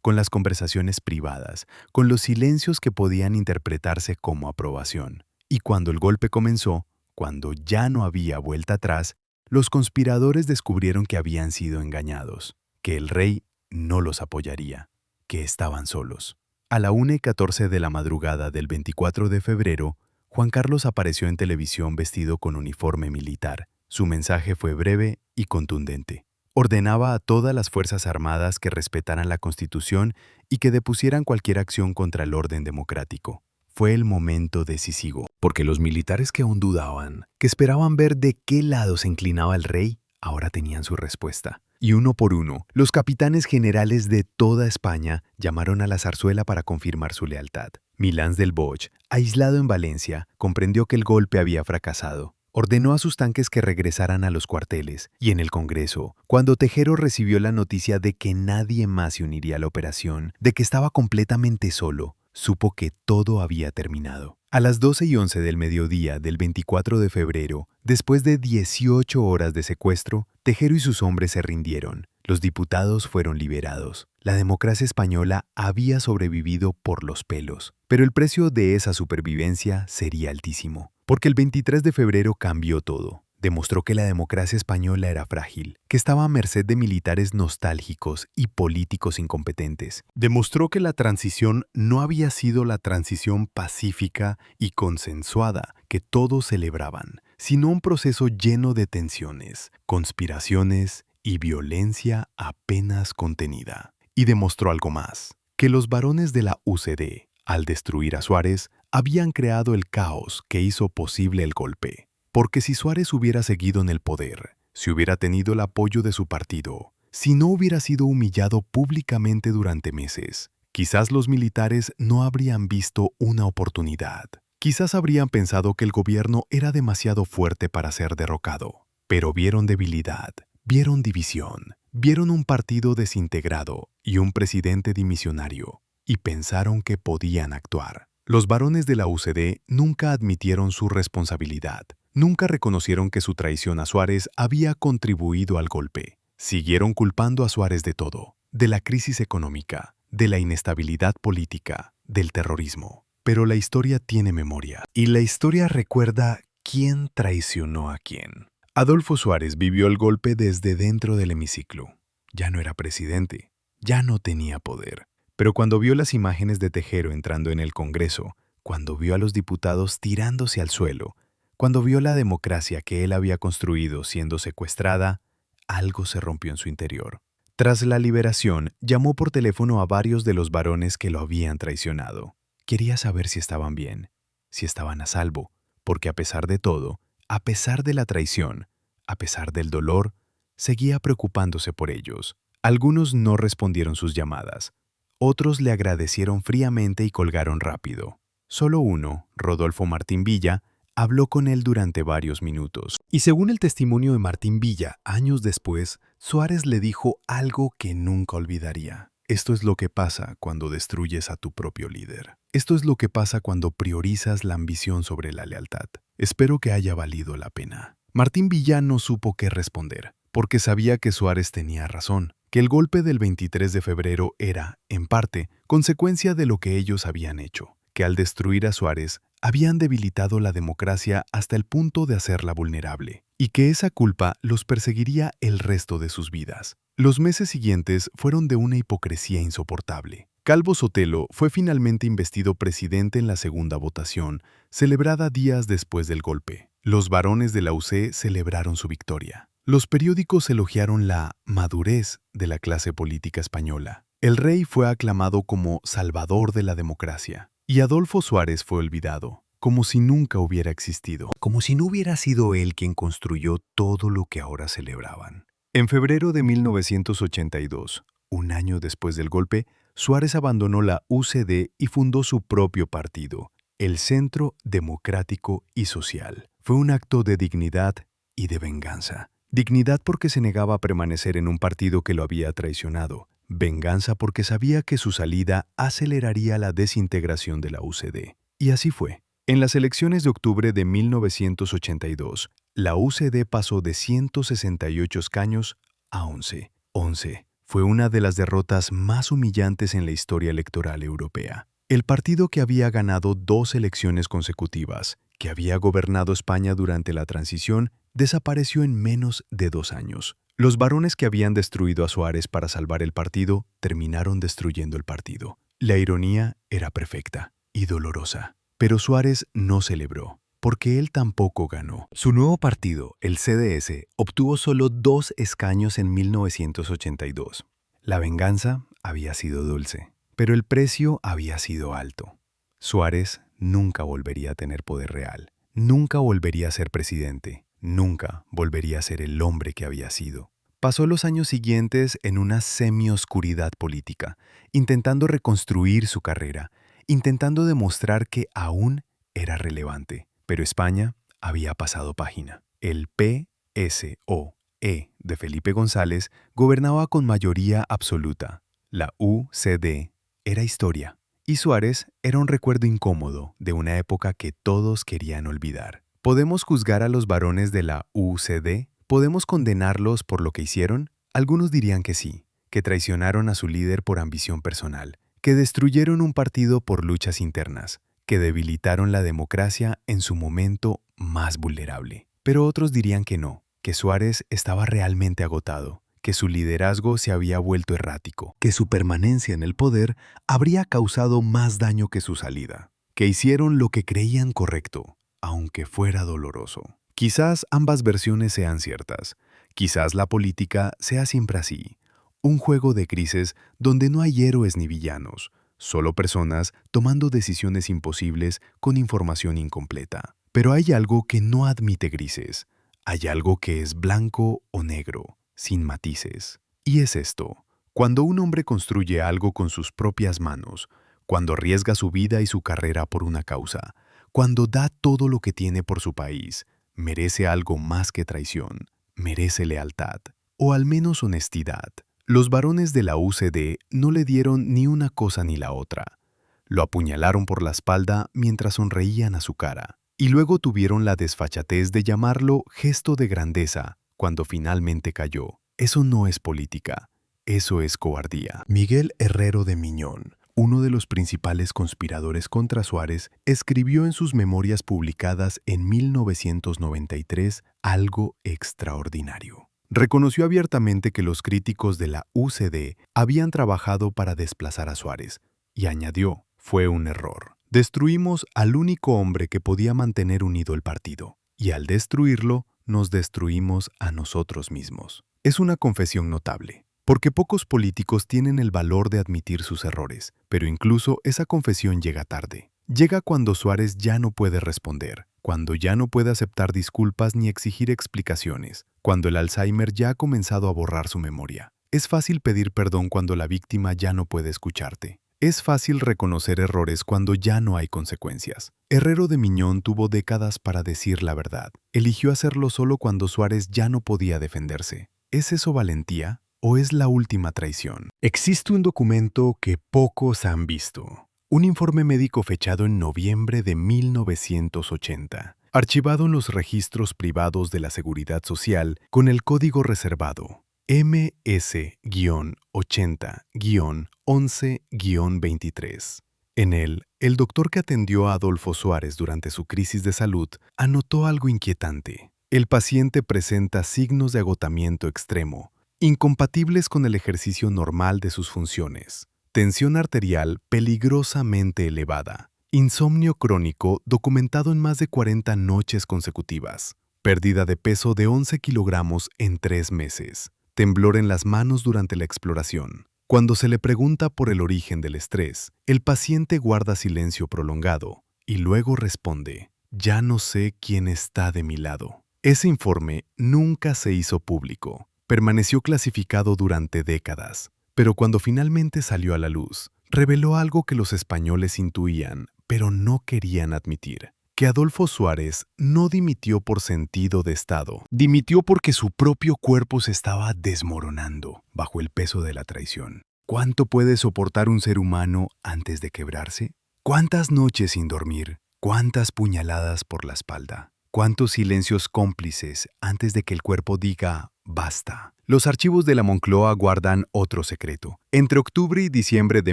con las conversaciones privadas, con los silencios que podían interpretarse como aprobación. Y cuando el golpe comenzó, cuando ya no había vuelta atrás, los conspiradores descubrieron que habían sido engañados, que el rey no los apoyaría, que estaban solos. A la 1:14 de la madrugada del 24 de febrero, Juan Carlos apareció en televisión vestido con uniforme militar. Su mensaje fue breve y contundente. Ordenaba a todas las Fuerzas Armadas que respetaran la Constitución y que depusieran cualquier acción contra el orden democrático. Fue el momento decisivo, porque los militares que aún dudaban, que esperaban ver de qué lado se inclinaba el rey, ahora tenían su respuesta. Y uno por uno, los capitanes generales de toda España llamaron a la zarzuela para confirmar su lealtad. Milans del Bosch, aislado en Valencia, comprendió que el golpe había fracasado. Ordenó a sus tanques que regresaran a los cuarteles, y en el Congreso, cuando Tejero recibió la noticia de que nadie más se uniría a la operación, de que estaba completamente solo, supo que todo había terminado. A las 12:11 del mediodía del 24 de febrero, después de 18 horas de secuestro, Tejero y sus hombres se rindieron. Los diputados fueron liberados. La democracia española había sobrevivido por los pelos, pero el precio de esa supervivencia sería altísimo, porque el 23 de febrero cambió todo. Demostró que la democracia española era frágil, que estaba a merced de militares nostálgicos y políticos incompetentes. Demostró que la transición no había sido la transición pacífica y consensuada que todos celebraban, sino un proceso lleno de tensiones, conspiraciones y violencia apenas contenida. Y demostró algo más, que los varones de la UCD, al destruir a Suárez, habían creado el caos que hizo posible el golpe. Porque si Suárez hubiera seguido en el poder, si hubiera tenido el apoyo de su partido, si no hubiera sido humillado públicamente durante meses, quizás los militares no habrían visto una oportunidad. Quizás habrían pensado que el gobierno era demasiado fuerte para ser derrocado. Pero vieron debilidad, vieron división, vieron un partido desintegrado y un presidente dimisionario, y pensaron que podían actuar. Los varones de la UCD nunca admitieron su responsabilidad. Nunca reconocieron que su traición a Suárez había contribuido al golpe. Siguieron culpando a Suárez de todo, de la crisis económica, de la inestabilidad política, del terrorismo. Pero la historia tiene memoria, y la historia recuerda quién traicionó a quién. Adolfo Suárez vivió el golpe desde dentro del hemiciclo. Ya no era presidente, ya no tenía poder. Pero cuando vio las imágenes de Tejero entrando en el Congreso, cuando vio a los diputados tirándose al suelo, cuando vio la democracia que él había construido siendo secuestrada, algo se rompió en su interior. Tras la liberación, llamó por teléfono a varios de los varones que lo habían traicionado. Quería saber si estaban bien, si estaban a salvo, porque a pesar de todo, a pesar de la traición, a pesar del dolor, seguía preocupándose por ellos. Algunos no respondieron sus llamadas. Otros le agradecieron fríamente y colgaron rápido. Solo uno, Rodolfo Martín Villa, habló con él durante varios minutos. Y según el testimonio de Martín Villa, años después, Suárez le dijo algo que nunca olvidaría. Esto es lo que pasa cuando destruyes a tu propio líder. Esto es lo que pasa cuando priorizas la ambición sobre la lealtad. Espero que haya valido la pena. Martín Villa no supo qué responder, porque sabía que Suárez tenía razón, que el golpe del 23 de febrero era, en parte, consecuencia de lo que ellos habían hecho, que al destruir a Suárez, habían debilitado la democracia hasta el punto de hacerla vulnerable, y que esa culpa los perseguiría el resto de sus vidas. Los meses siguientes fueron de una hipocresía insoportable. Calvo Sotelo fue finalmente investido presidente en la segunda votación, celebrada días después del golpe. Los varones de la UC celebraron su victoria. Los periódicos elogiaron la madurez de la clase política española. El rey fue aclamado como salvador de la democracia. Y Adolfo Suárez fue olvidado, como si nunca hubiera existido, como si no hubiera sido él quien construyó todo lo que ahora celebraban. En febrero de 1982, un año después del golpe, Suárez abandonó la UCD y fundó su propio partido, el Centro Democrático y Social. Fue un acto de dignidad y de venganza. Dignidad porque se negaba a permanecer en un partido que lo había traicionado. Venganza porque sabía que su salida aceleraría la desintegración de la UCD. Y así fue. En las elecciones de octubre de 1982, la UCD pasó de 168 escaños a 11. 11 fue una de las derrotas más humillantes en la historia electoral europea. El partido que había ganado 2 elecciones consecutivas, que había gobernado España durante la transición, desapareció en menos de 2 años. Los varones que habían destruido a Suárez para salvar el partido terminaron destruyendo el partido. La ironía era perfecta y dolorosa. Pero Suárez no celebró, porque él tampoco ganó. Su nuevo partido, el CDS, obtuvo solo 2 escaños en 1982. La venganza había sido dulce, pero el precio había sido alto. Suárez nunca volvería a tener poder real, nunca volvería a ser presidente, nunca volvería a ser el hombre que había sido. Pasó los años siguientes en una semioscuridad política, intentando reconstruir su carrera, intentando demostrar que aún era relevante. Pero España había pasado página. El PSOE de Felipe González gobernaba con mayoría absoluta. La UCD era historia. Y Suárez era un recuerdo incómodo de una época que todos querían olvidar. ¿Podemos juzgar a los varones de la UCD? ¿Podemos condenarlos por lo que hicieron? Algunos dirían que sí, que traicionaron a su líder por ambición personal, que destruyeron un partido por luchas internas, que debilitaron la democracia en su momento más vulnerable. Pero otros dirían que no, que Suárez estaba realmente agotado, que su liderazgo se había vuelto errático, que su permanencia en el poder habría causado más daño que su salida, que hicieron lo que creían correcto, aunque fuera doloroso. Quizás ambas versiones sean ciertas, quizás la política sea siempre así, un juego de grises donde no hay héroes ni villanos, solo personas tomando decisiones imposibles con información incompleta. Pero hay algo que no admite grises. Hay algo que es blanco o negro, sin matices. Y es esto: cuando un hombre construye algo con sus propias manos, cuando arriesga su vida y su carrera por una causa, cuando da todo lo que tiene por su país, merece algo más que traición, merece lealtad, o al menos honestidad. Los varones de la UCD no le dieron ni una cosa ni la otra. Lo apuñalaron por la espalda mientras sonreían a su cara, y luego tuvieron la desfachatez de llamarlo gesto de grandeza cuando finalmente cayó. Eso no es política, eso es cobardía. Miguel Herrero de Miñón, uno de los principales conspiradores contra Suárez, escribió en sus memorias publicadas en 1993 algo extraordinario. Reconoció abiertamente que los críticos de la UCD habían trabajado para desplazar a Suárez, y añadió: fue un error. Destruimos al único hombre que podía mantener unido el partido, y al destruirlo, nos destruimos a nosotros mismos. Es una confesión notable, porque pocos políticos tienen el valor de admitir sus errores, pero incluso esa confesión llega tarde. Llega cuando Suárez ya no puede responder, cuando ya no puede aceptar disculpas ni exigir explicaciones, cuando el Alzheimer ya ha comenzado a borrar su memoria. Es fácil pedir perdón cuando la víctima ya no puede escucharte. Es fácil reconocer errores cuando ya no hay consecuencias. Herrero de Miñón tuvo décadas para decir la verdad. Eligió hacerlo solo cuando Suárez ya no podía defenderse. ¿Es eso valentía o es la última traición? Existe un documento que pocos han visto. Un informe médico fechado en noviembre de 1980, archivado en los registros privados de la Seguridad Social con el código reservado MS-80-11-23. En él, el doctor que atendió a Adolfo Suárez durante su crisis de salud anotó algo inquietante. El paciente presenta signos de agotamiento extremo, incompatibles con el ejercicio normal de sus funciones. Tensión arterial peligrosamente elevada, insomnio crónico documentado en más de 40 noches consecutivas, pérdida de peso de 11 kilogramos en 3 meses, temblor en las manos durante la exploración. Cuando se le pregunta por el origen del estrés, el paciente guarda silencio prolongado y luego responde: ya no sé quién está de mi lado. Ese informe nunca se hizo público, permaneció clasificado durante décadas, Pero cuando finalmente salió a la luz, reveló algo que los españoles intuían, pero no querían admitir: que Adolfo Suárez no dimitió por sentido de Estado, dimitió porque su propio cuerpo se estaba desmoronando bajo el peso de la traición. ¿Cuánto puede soportar un ser humano antes de quebrarse? ¿Cuántas noches sin dormir? ¿Cuántas puñaladas por la espalda? ¿Cuántos silencios cómplices antes de que el cuerpo diga basta? Los archivos de la Moncloa guardan otro secreto. Entre octubre y diciembre de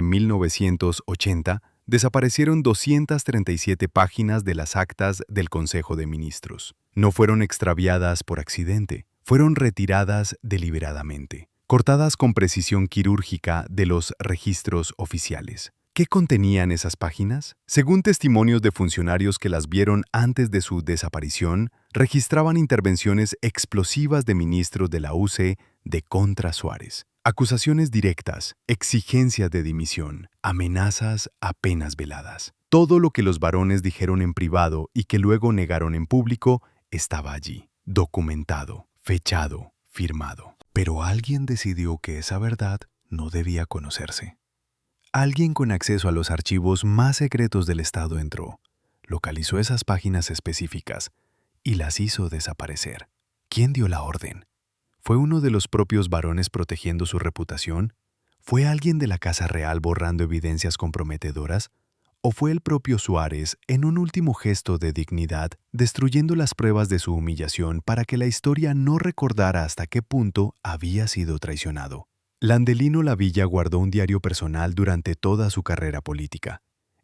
1980, desaparecieron 237 páginas de las actas del Consejo de Ministros. No fueron extraviadas por accidente, fueron retiradas deliberadamente, cortadas con precisión quirúrgica de los registros oficiales. ¿Qué contenían esas páginas? Según testimonios de funcionarios que las vieron antes de su desaparición, registraban intervenciones explosivas de ministros de la UC de contra Suárez. Acusaciones directas, exigencias de dimisión, amenazas apenas veladas. Todo lo que los varones dijeron en privado y que luego negaron en público estaba allí, documentado, fechado, firmado. Pero alguien decidió que esa verdad no debía conocerse. Alguien con acceso a los archivos más secretos del Estado entró, localizó esas páginas específicas y las hizo desaparecer. ¿Quién dio la orden? ¿Fue uno de los propios varones protegiendo su reputación? ¿Fue alguien de la Casa Real borrando evidencias comprometedoras? ¿O fue el propio Suárez, en un último gesto de dignidad, destruyendo las pruebas de su humillación para que la historia no recordara hasta qué punto había sido traicionado? Landelino Lavilla guardó un diario personal durante toda su carrera política.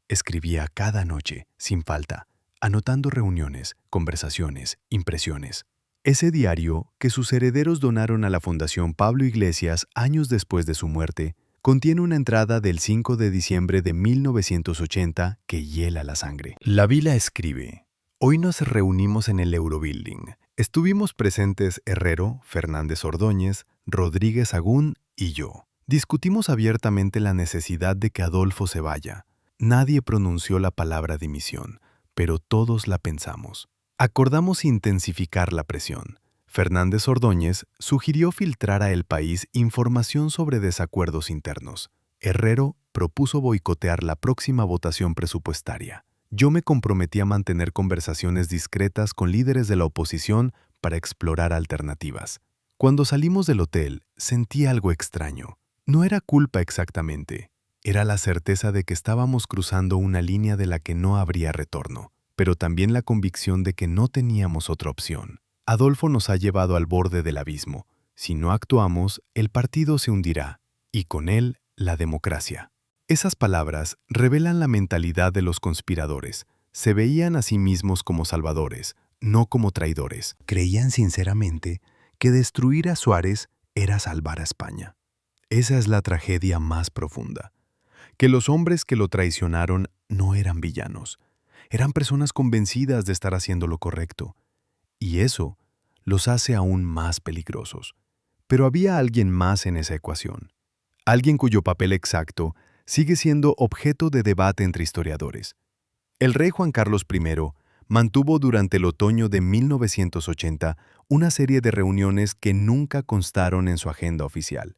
Escribía cada noche, sin falta, anotando reuniones, conversaciones, impresiones. Ese diario, que sus herederos donaron a la Fundación Pablo Iglesias años después de su muerte, contiene una entrada del 5 de diciembre de 1980 que hiela la sangre. Lavilla escribe: hoy nos reunimos en el Eurobuilding. Estuvimos presentes Herrero, Fernández Ordóñez, Rodríguez Agún y yo. Discutimos abiertamente la necesidad de que Adolfo se vaya. Nadie pronunció la palabra dimisión, pero todos la pensamos. Acordamos intensificar la presión. Fernández Ordóñez sugirió filtrar a El País información sobre desacuerdos internos. Herrero propuso boicotear la próxima votación presupuestaria. Yo me comprometí a mantener conversaciones discretas con líderes de la oposición para explorar alternativas. Cuando salimos del hotel, sentí algo extraño. No era culpa exactamente. Era la certeza de que estábamos cruzando una línea de la que no habría retorno, pero también la convicción de que no teníamos otra opción. Adolfo nos ha llevado al borde del abismo. Si no actuamos, el partido se hundirá, y con él, la democracia. Esas palabras revelan la mentalidad de los conspiradores. Se veían a sí mismos como salvadores, no como traidores. Creían sinceramente que destruir a Suárez era salvar a España. Esa es la tragedia más profunda. Que los hombres que lo traicionaron no eran villanos. Eran personas convencidas de estar haciendo lo correcto. Y eso los hace aún más peligrosos. Pero había alguien más en esa ecuación. Alguien cuyo papel exacto sigue siendo objeto de debate entre historiadores. El rey Juan Carlos I mantuvo durante el otoño de 1980 una serie de reuniones que nunca constaron en su agenda oficial.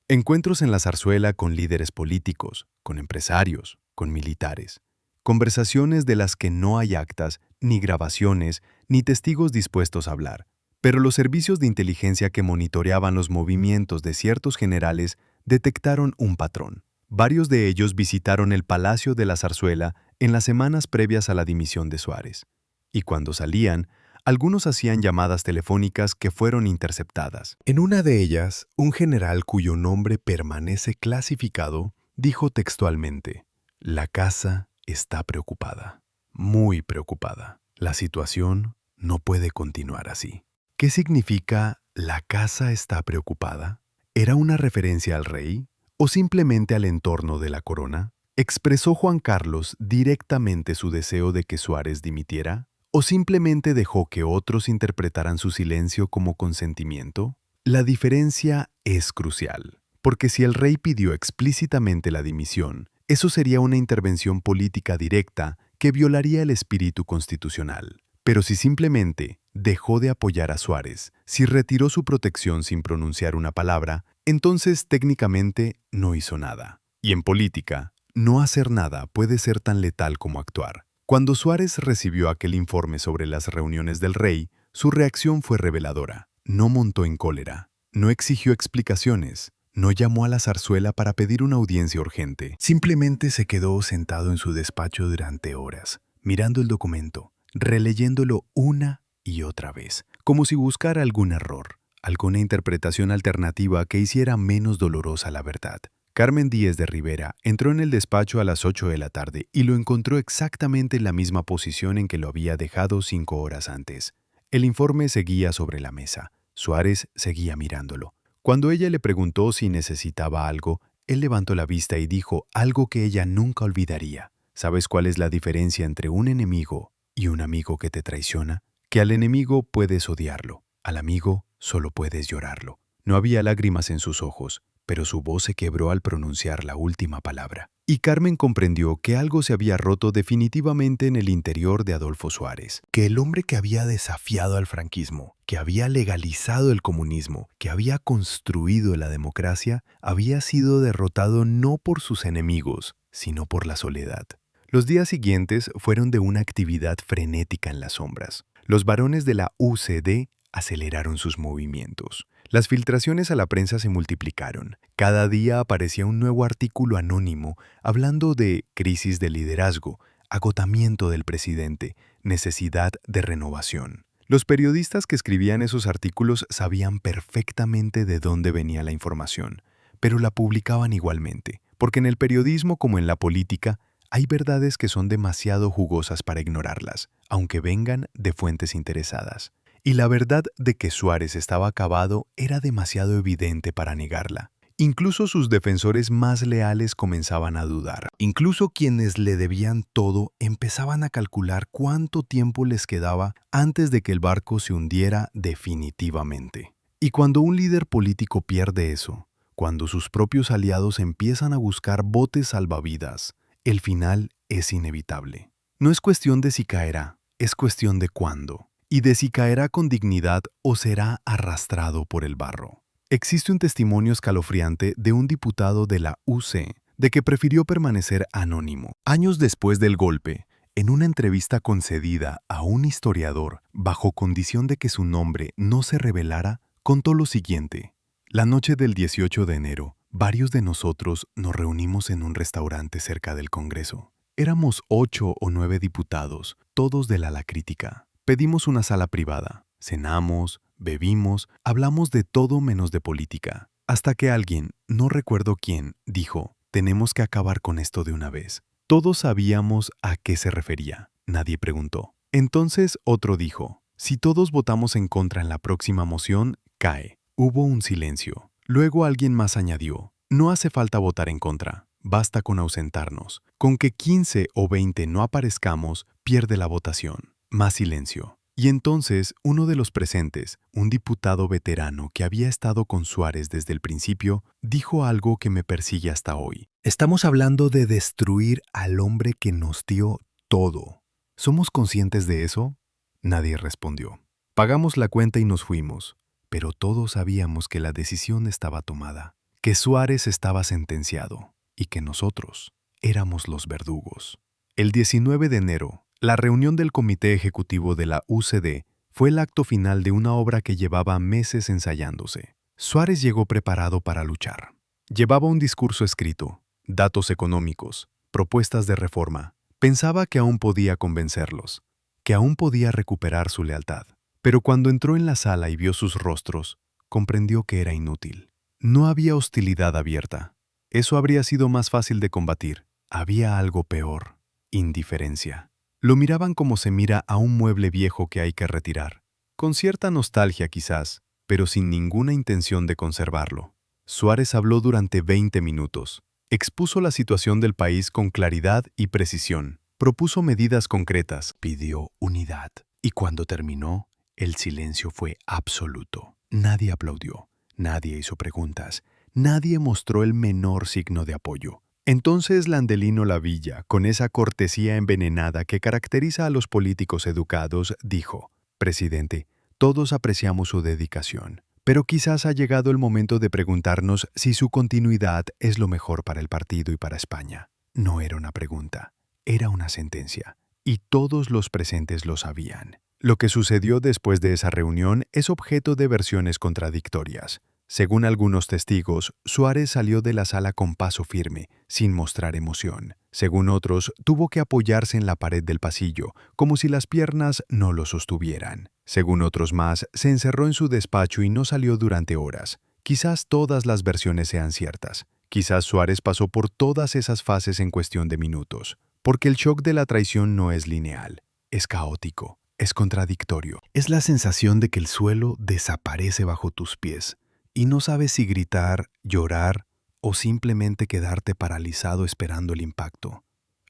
Encuentros en la zarzuela con líderes políticos, con empresarios, con militares. Conversaciones de las que no hay actas, ni grabaciones, ni testigos dispuestos a hablar. Pero los servicios de inteligencia que monitoreaban los movimientos de ciertos generales detectaron un patrón. Varios de ellos visitaron el Palacio de la Zarzuela en las semanas previas a la dimisión de Suárez. Y cuando salían, algunos hacían llamadas telefónicas que fueron interceptadas. En una de ellas, un general cuyo nombre permanece clasificado dijo textualmente: «La casa está preocupada, muy preocupada. La situación no puede continuar así». ¿Qué significa «la casa está preocupada»? ¿Era una referencia al rey o simplemente al entorno de la corona? ¿Expresó Juan Carlos directamente su deseo de que Suárez dimitiera? ¿O simplemente dejó que otros interpretaran su silencio como consentimiento? La diferencia es crucial, porque si el rey pidió explícitamente la dimisión, eso sería una intervención política directa que violaría el espíritu constitucional. Pero si simplemente dejó de apoyar a Suárez, si retiró su protección sin pronunciar una palabra, entonces técnicamente no hizo nada. Y en política, no hacer nada puede ser tan letal como actuar. Cuando Suárez recibió aquel informe sobre las reuniones del rey, su reacción fue reveladora. No montó en cólera, no exigió explicaciones, no llamó a la zarzuela para pedir una audiencia urgente. Simplemente se quedó sentado en su despacho durante horas, mirando el documento, releyéndolo una y otra vez, como si buscara algún error, alguna interpretación alternativa que hiciera menos dolorosa la verdad. Carmen Díez de Rivera entró en el despacho a las 8 de la tarde y lo encontró exactamente en la misma posición en que lo había dejado 5 horas antes. El informe seguía sobre la mesa. Suárez seguía mirándolo. Cuando ella le preguntó si necesitaba algo, él levantó la vista y dijo algo que ella nunca olvidaría. ¿Sabes cuál es la diferencia entre un enemigo y un amigo que te traiciona? Que al enemigo puedes odiarlo, al amigo solo puedes llorarlo. No había lágrimas en sus ojos, pero su voz se quebró al pronunciar la última palabra. Y Carmen comprendió que algo se había roto definitivamente en el interior de Adolfo Suárez, que el hombre que había desafiado al franquismo, que había legalizado el comunismo, que había construido la democracia, había sido derrotado no por sus enemigos, sino por la soledad. Los días siguientes fueron de una actividad frenética en las sombras. Los varones de la UCD aceleraron sus movimientos. Las filtraciones a la prensa se multiplicaron. Cada día aparecía un nuevo artículo anónimo hablando de crisis de liderazgo, agotamiento del presidente, necesidad de renovación. Los periodistas que escribían esos artículos sabían perfectamente de dónde venía la información, pero la publicaban igualmente, porque en el periodismo como en la política hay verdades que son demasiado jugosas para ignorarlas, aunque vengan de fuentes interesadas. Y la verdad de que Suárez estaba acabado era demasiado evidente para negarla. Incluso sus defensores más leales comenzaban a dudar. Incluso quienes le debían todo empezaban a calcular cuánto tiempo les quedaba antes de que el barco se hundiera definitivamente. Y cuando un líder político pierde eso, cuando sus propios aliados empiezan a buscar botes salvavidas, el final es inevitable. No es cuestión de si caerá, es cuestión de cuándo. Y de si caerá con dignidad o será arrastrado por el barro. Existe un testimonio escalofriante de un diputado de la UC de que prefirió permanecer anónimo. Años después del golpe, en una entrevista concedida a un historiador bajo condición de que su nombre no se revelara, contó lo siguiente. La noche del 18 de enero, varios de nosotros nos reunimos en un restaurante cerca del Congreso. Éramos 8 o 9 diputados, todos del ala crítica. Pedimos una sala privada, cenamos, bebimos, hablamos de todo menos de política, hasta que alguien, no recuerdo quién, dijo, tenemos que acabar con esto de una vez. Todos sabíamos a qué se refería, nadie preguntó. Entonces otro dijo, si todos votamos en contra en la próxima moción, cae. Hubo un silencio. Luego alguien más añadió, no hace falta votar en contra, basta con ausentarnos. Con que 15 o 20 no aparezcamos, pierde la votación. Más silencio. Y entonces uno de los presentes, un diputado veterano que había estado con Suárez desde el principio, dijo algo que me persigue hasta hoy. Estamos hablando de destruir al hombre que nos dio todo. ¿Somos conscientes de eso? Nadie respondió. Pagamos la cuenta y nos fuimos, pero todos sabíamos que la decisión estaba tomada, que Suárez estaba sentenciado y que nosotros éramos los verdugos. El 19 de enero, la reunión del Comité Ejecutivo de la UCD fue el acto final de una obra que llevaba meses ensayándose. Suárez llegó preparado para luchar. Llevaba un discurso escrito, datos económicos, propuestas de reforma. Pensaba que aún podía convencerlos, que aún podía recuperar su lealtad. Pero cuando entró en la sala y vio sus rostros, comprendió que era inútil. No había hostilidad abierta. Eso habría sido más fácil de combatir. Había algo peor, indiferencia. Lo miraban como se mira a un mueble viejo que hay que retirar, con cierta nostalgia quizás, pero sin ninguna intención de conservarlo. Suárez habló durante 20 minutos. Expuso la situación del país con claridad y precisión. Propuso medidas concretas. Pidió unidad. Y cuando terminó, el silencio fue absoluto. Nadie aplaudió. Nadie hizo preguntas. Nadie mostró el menor signo de apoyo. Entonces Landelino Lavilla, con esa cortesía envenenada que caracteriza a los políticos educados, dijo: «Presidente, todos apreciamos su dedicación, Pero quizás ha llegado el momento de preguntarnos si su continuidad es lo mejor para el partido y para España. No era una pregunta, era una sentencia. Y todos los presentes lo sabían. Lo que sucedió después de esa reunión es objeto de versiones contradictorias. Según algunos testigos, Suárez salió de la sala con paso firme, sin mostrar emoción. Según otros, tuvo que apoyarse en la pared del pasillo, como si las piernas no lo sostuvieran. Según otros más, se encerró en su despacho y no salió durante horas. Quizás todas las versiones sean ciertas. Quizás Suárez pasó por todas esas fases en cuestión de minutos. Porque el shock de la traición no es lineal, es caótico, es contradictorio. Es la sensación de que el suelo desaparece bajo tus pies y no sabes si gritar, llorar o simplemente quedarte paralizado esperando el impacto.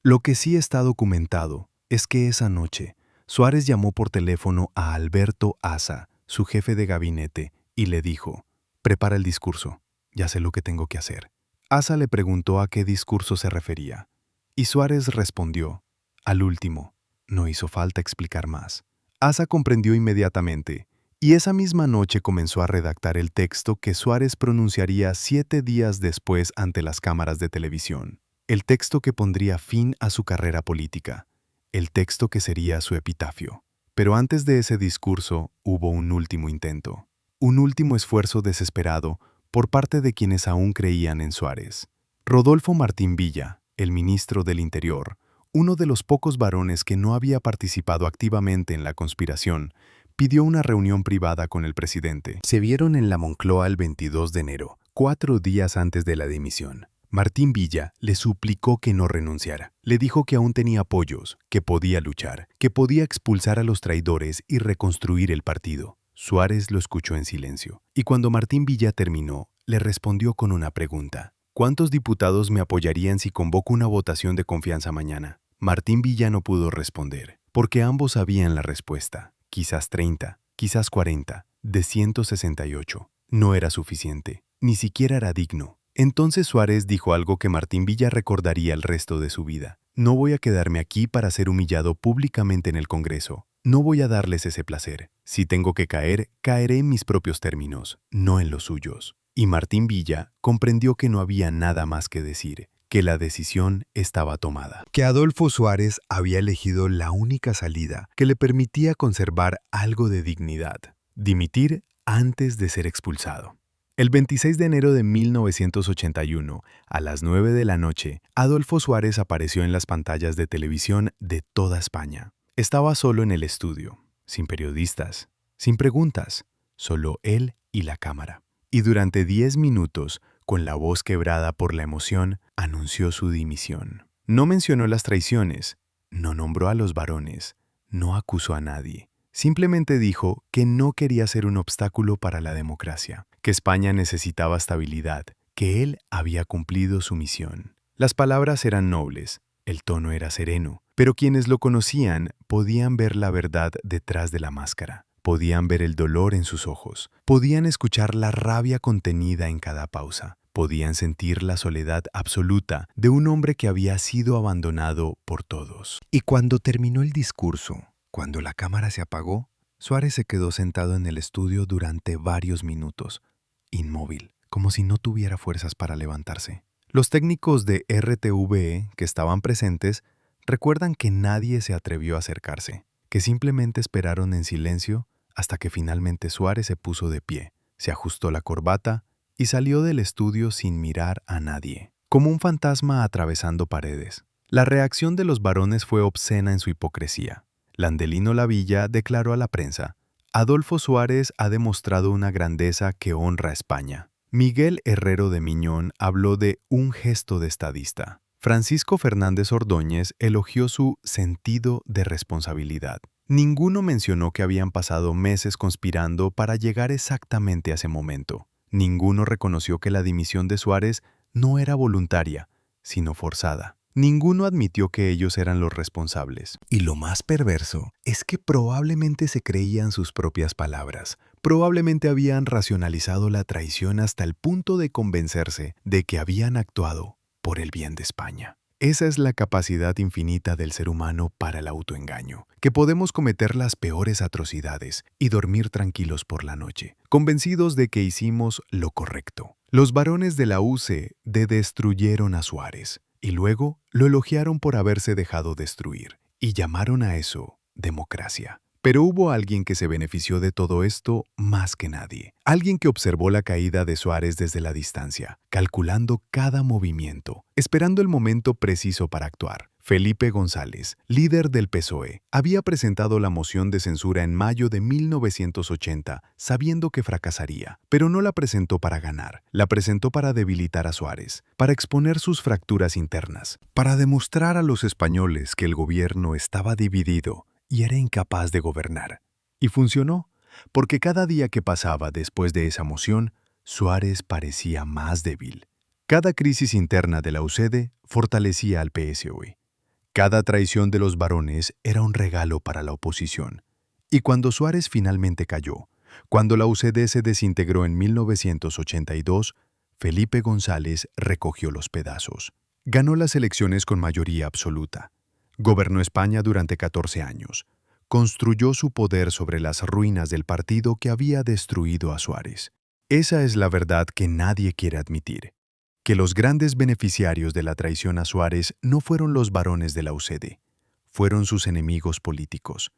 Lo que sí está documentado es que esa noche Suárez llamó por teléfono a Alberto Asa, su jefe de gabinete, y le dijo: «Prepara el discurso, ya sé lo que tengo que hacer». Asa le preguntó a qué discurso se refería. Y Suárez respondió: «Al último». No hizo falta explicar más. Asa comprendió inmediatamente, y esa misma noche comenzó a redactar el texto que Suárez pronunciaría 7 días después ante las cámaras de televisión. El texto que pondría fin a su carrera política. El texto que sería su epitafio. Pero antes de ese discurso hubo un último intento. Un último esfuerzo desesperado por parte de quienes aún creían en Suárez. Rodolfo Martín Villa, el ministro del Interior, uno de los pocos varones que no había participado activamente en la conspiración, pidió una reunión privada con el presidente. Se vieron en la Moncloa el 22 de enero, 4 días antes de la dimisión. Martín Villa le suplicó que no renunciara. Le dijo que aún tenía apoyos, que podía luchar, que podía expulsar a los traidores y reconstruir el partido. Suárez lo escuchó en silencio. Y cuando Martín Villa terminó, le respondió con una pregunta. ¿Cuántos diputados me apoyarían si convoco una votación de confianza mañana? Martín Villa no pudo responder, porque ambos sabían la respuesta. Quizás 30, quizás 40, de 168. No era suficiente, ni siquiera era digno. Entonces Suárez dijo algo que Martín Villa recordaría el resto de su vida. No voy a quedarme aquí para ser humillado públicamente en el Congreso. No voy a darles ese placer. Si tengo que caer, caeré en mis propios términos, no en los suyos. Y Martín Villa comprendió que no había nada más que decir, que la decisión estaba tomada. Que Adolfo Suárez había elegido la única salida que le permitía conservar algo de dignidad: dimitir antes de ser expulsado. El 26 de enero de 1981, a las 9 de la noche, Adolfo Suárez apareció en las pantallas de televisión de toda España. Estaba solo en el estudio, sin periodistas, sin preguntas, solo él y la cámara. Y durante 10 minutos, con la voz quebrada por la emoción, anunció su dimisión. No mencionó las traiciones, no nombró a los varones, no acusó a nadie. Simplemente dijo que no quería ser un obstáculo para la democracia, que España necesitaba estabilidad, que él había cumplido su misión. Las palabras eran nobles, el tono era sereno, pero quienes lo conocían podían ver la verdad detrás de la máscara. Podían ver el dolor en sus ojos, podían escuchar la rabia contenida en cada pausa, podían sentir la soledad absoluta de un hombre que había sido abandonado por todos. Y cuando terminó el discurso, cuando la cámara se apagó, Suárez se quedó sentado en el estudio durante varios minutos, inmóvil, como si no tuviera fuerzas para levantarse. Los técnicos de RTVE que estaban presentes recuerdan que nadie se atrevió a acercarse, que simplemente esperaron en silencio hasta que finalmente Suárez se puso de pie, se ajustó la corbata y salió del estudio sin mirar a nadie, como un fantasma atravesando paredes. La reacción de los varones fue obscena en su hipocresía. Landelino Lavilla declaró a la prensa: «Adolfo Suárez ha demostrado una grandeza que honra a España». Miguel Herrero de Miñón habló de un gesto de estadista. Francisco Fernández Ordóñez elogió su sentido de responsabilidad. Ninguno mencionó que habían pasado meses conspirando para llegar exactamente a ese momento. Ninguno reconoció que la dimisión de Suárez no era voluntaria, sino forzada. Ninguno admitió que ellos eran los responsables. Y lo más perverso es que probablemente se creían sus propias palabras. Probablemente habían racionalizado la traición hasta el punto de convencerse de que habían actuado por el bien de España. Esa es la capacidad infinita del ser humano para el autoengaño, que podemos cometer las peores atrocidades y dormir tranquilos por la noche, convencidos de que hicimos lo correcto. Los varones de la UCD destruyeron a Suárez y luego lo elogiaron por haberse dejado destruir y llamaron a eso democracia. Pero hubo alguien que se benefició de todo esto más que nadie. Alguien que observó la caída de Suárez desde la distancia, calculando cada movimiento, esperando el momento preciso para actuar. Felipe González, líder del PSOE, había presentado la moción de censura en mayo de 1980, sabiendo que fracasaría, pero no la presentó para ganar, la presentó para debilitar a Suárez, para exponer sus fracturas internas, para demostrar a los españoles que el gobierno estaba dividido y era incapaz de gobernar. Y funcionó, porque cada día que pasaba después de esa moción, Suárez parecía más débil. Cada crisis interna de la UCD fortalecía al PSOE. Cada traición de los varones era un regalo para la oposición. Y cuando Suárez finalmente cayó, cuando la UCD se desintegró en 1982, Felipe González recogió los pedazos. Ganó las elecciones con mayoría absoluta. Gobernó España durante 14 años. Construyó su poder sobre las ruinas del partido que había destruido a Suárez. Esa es la verdad que nadie quiere admitir. Que los grandes beneficiarios de la traición a Suárez no fueron los varones de la UCD, fueron sus enemigos políticos.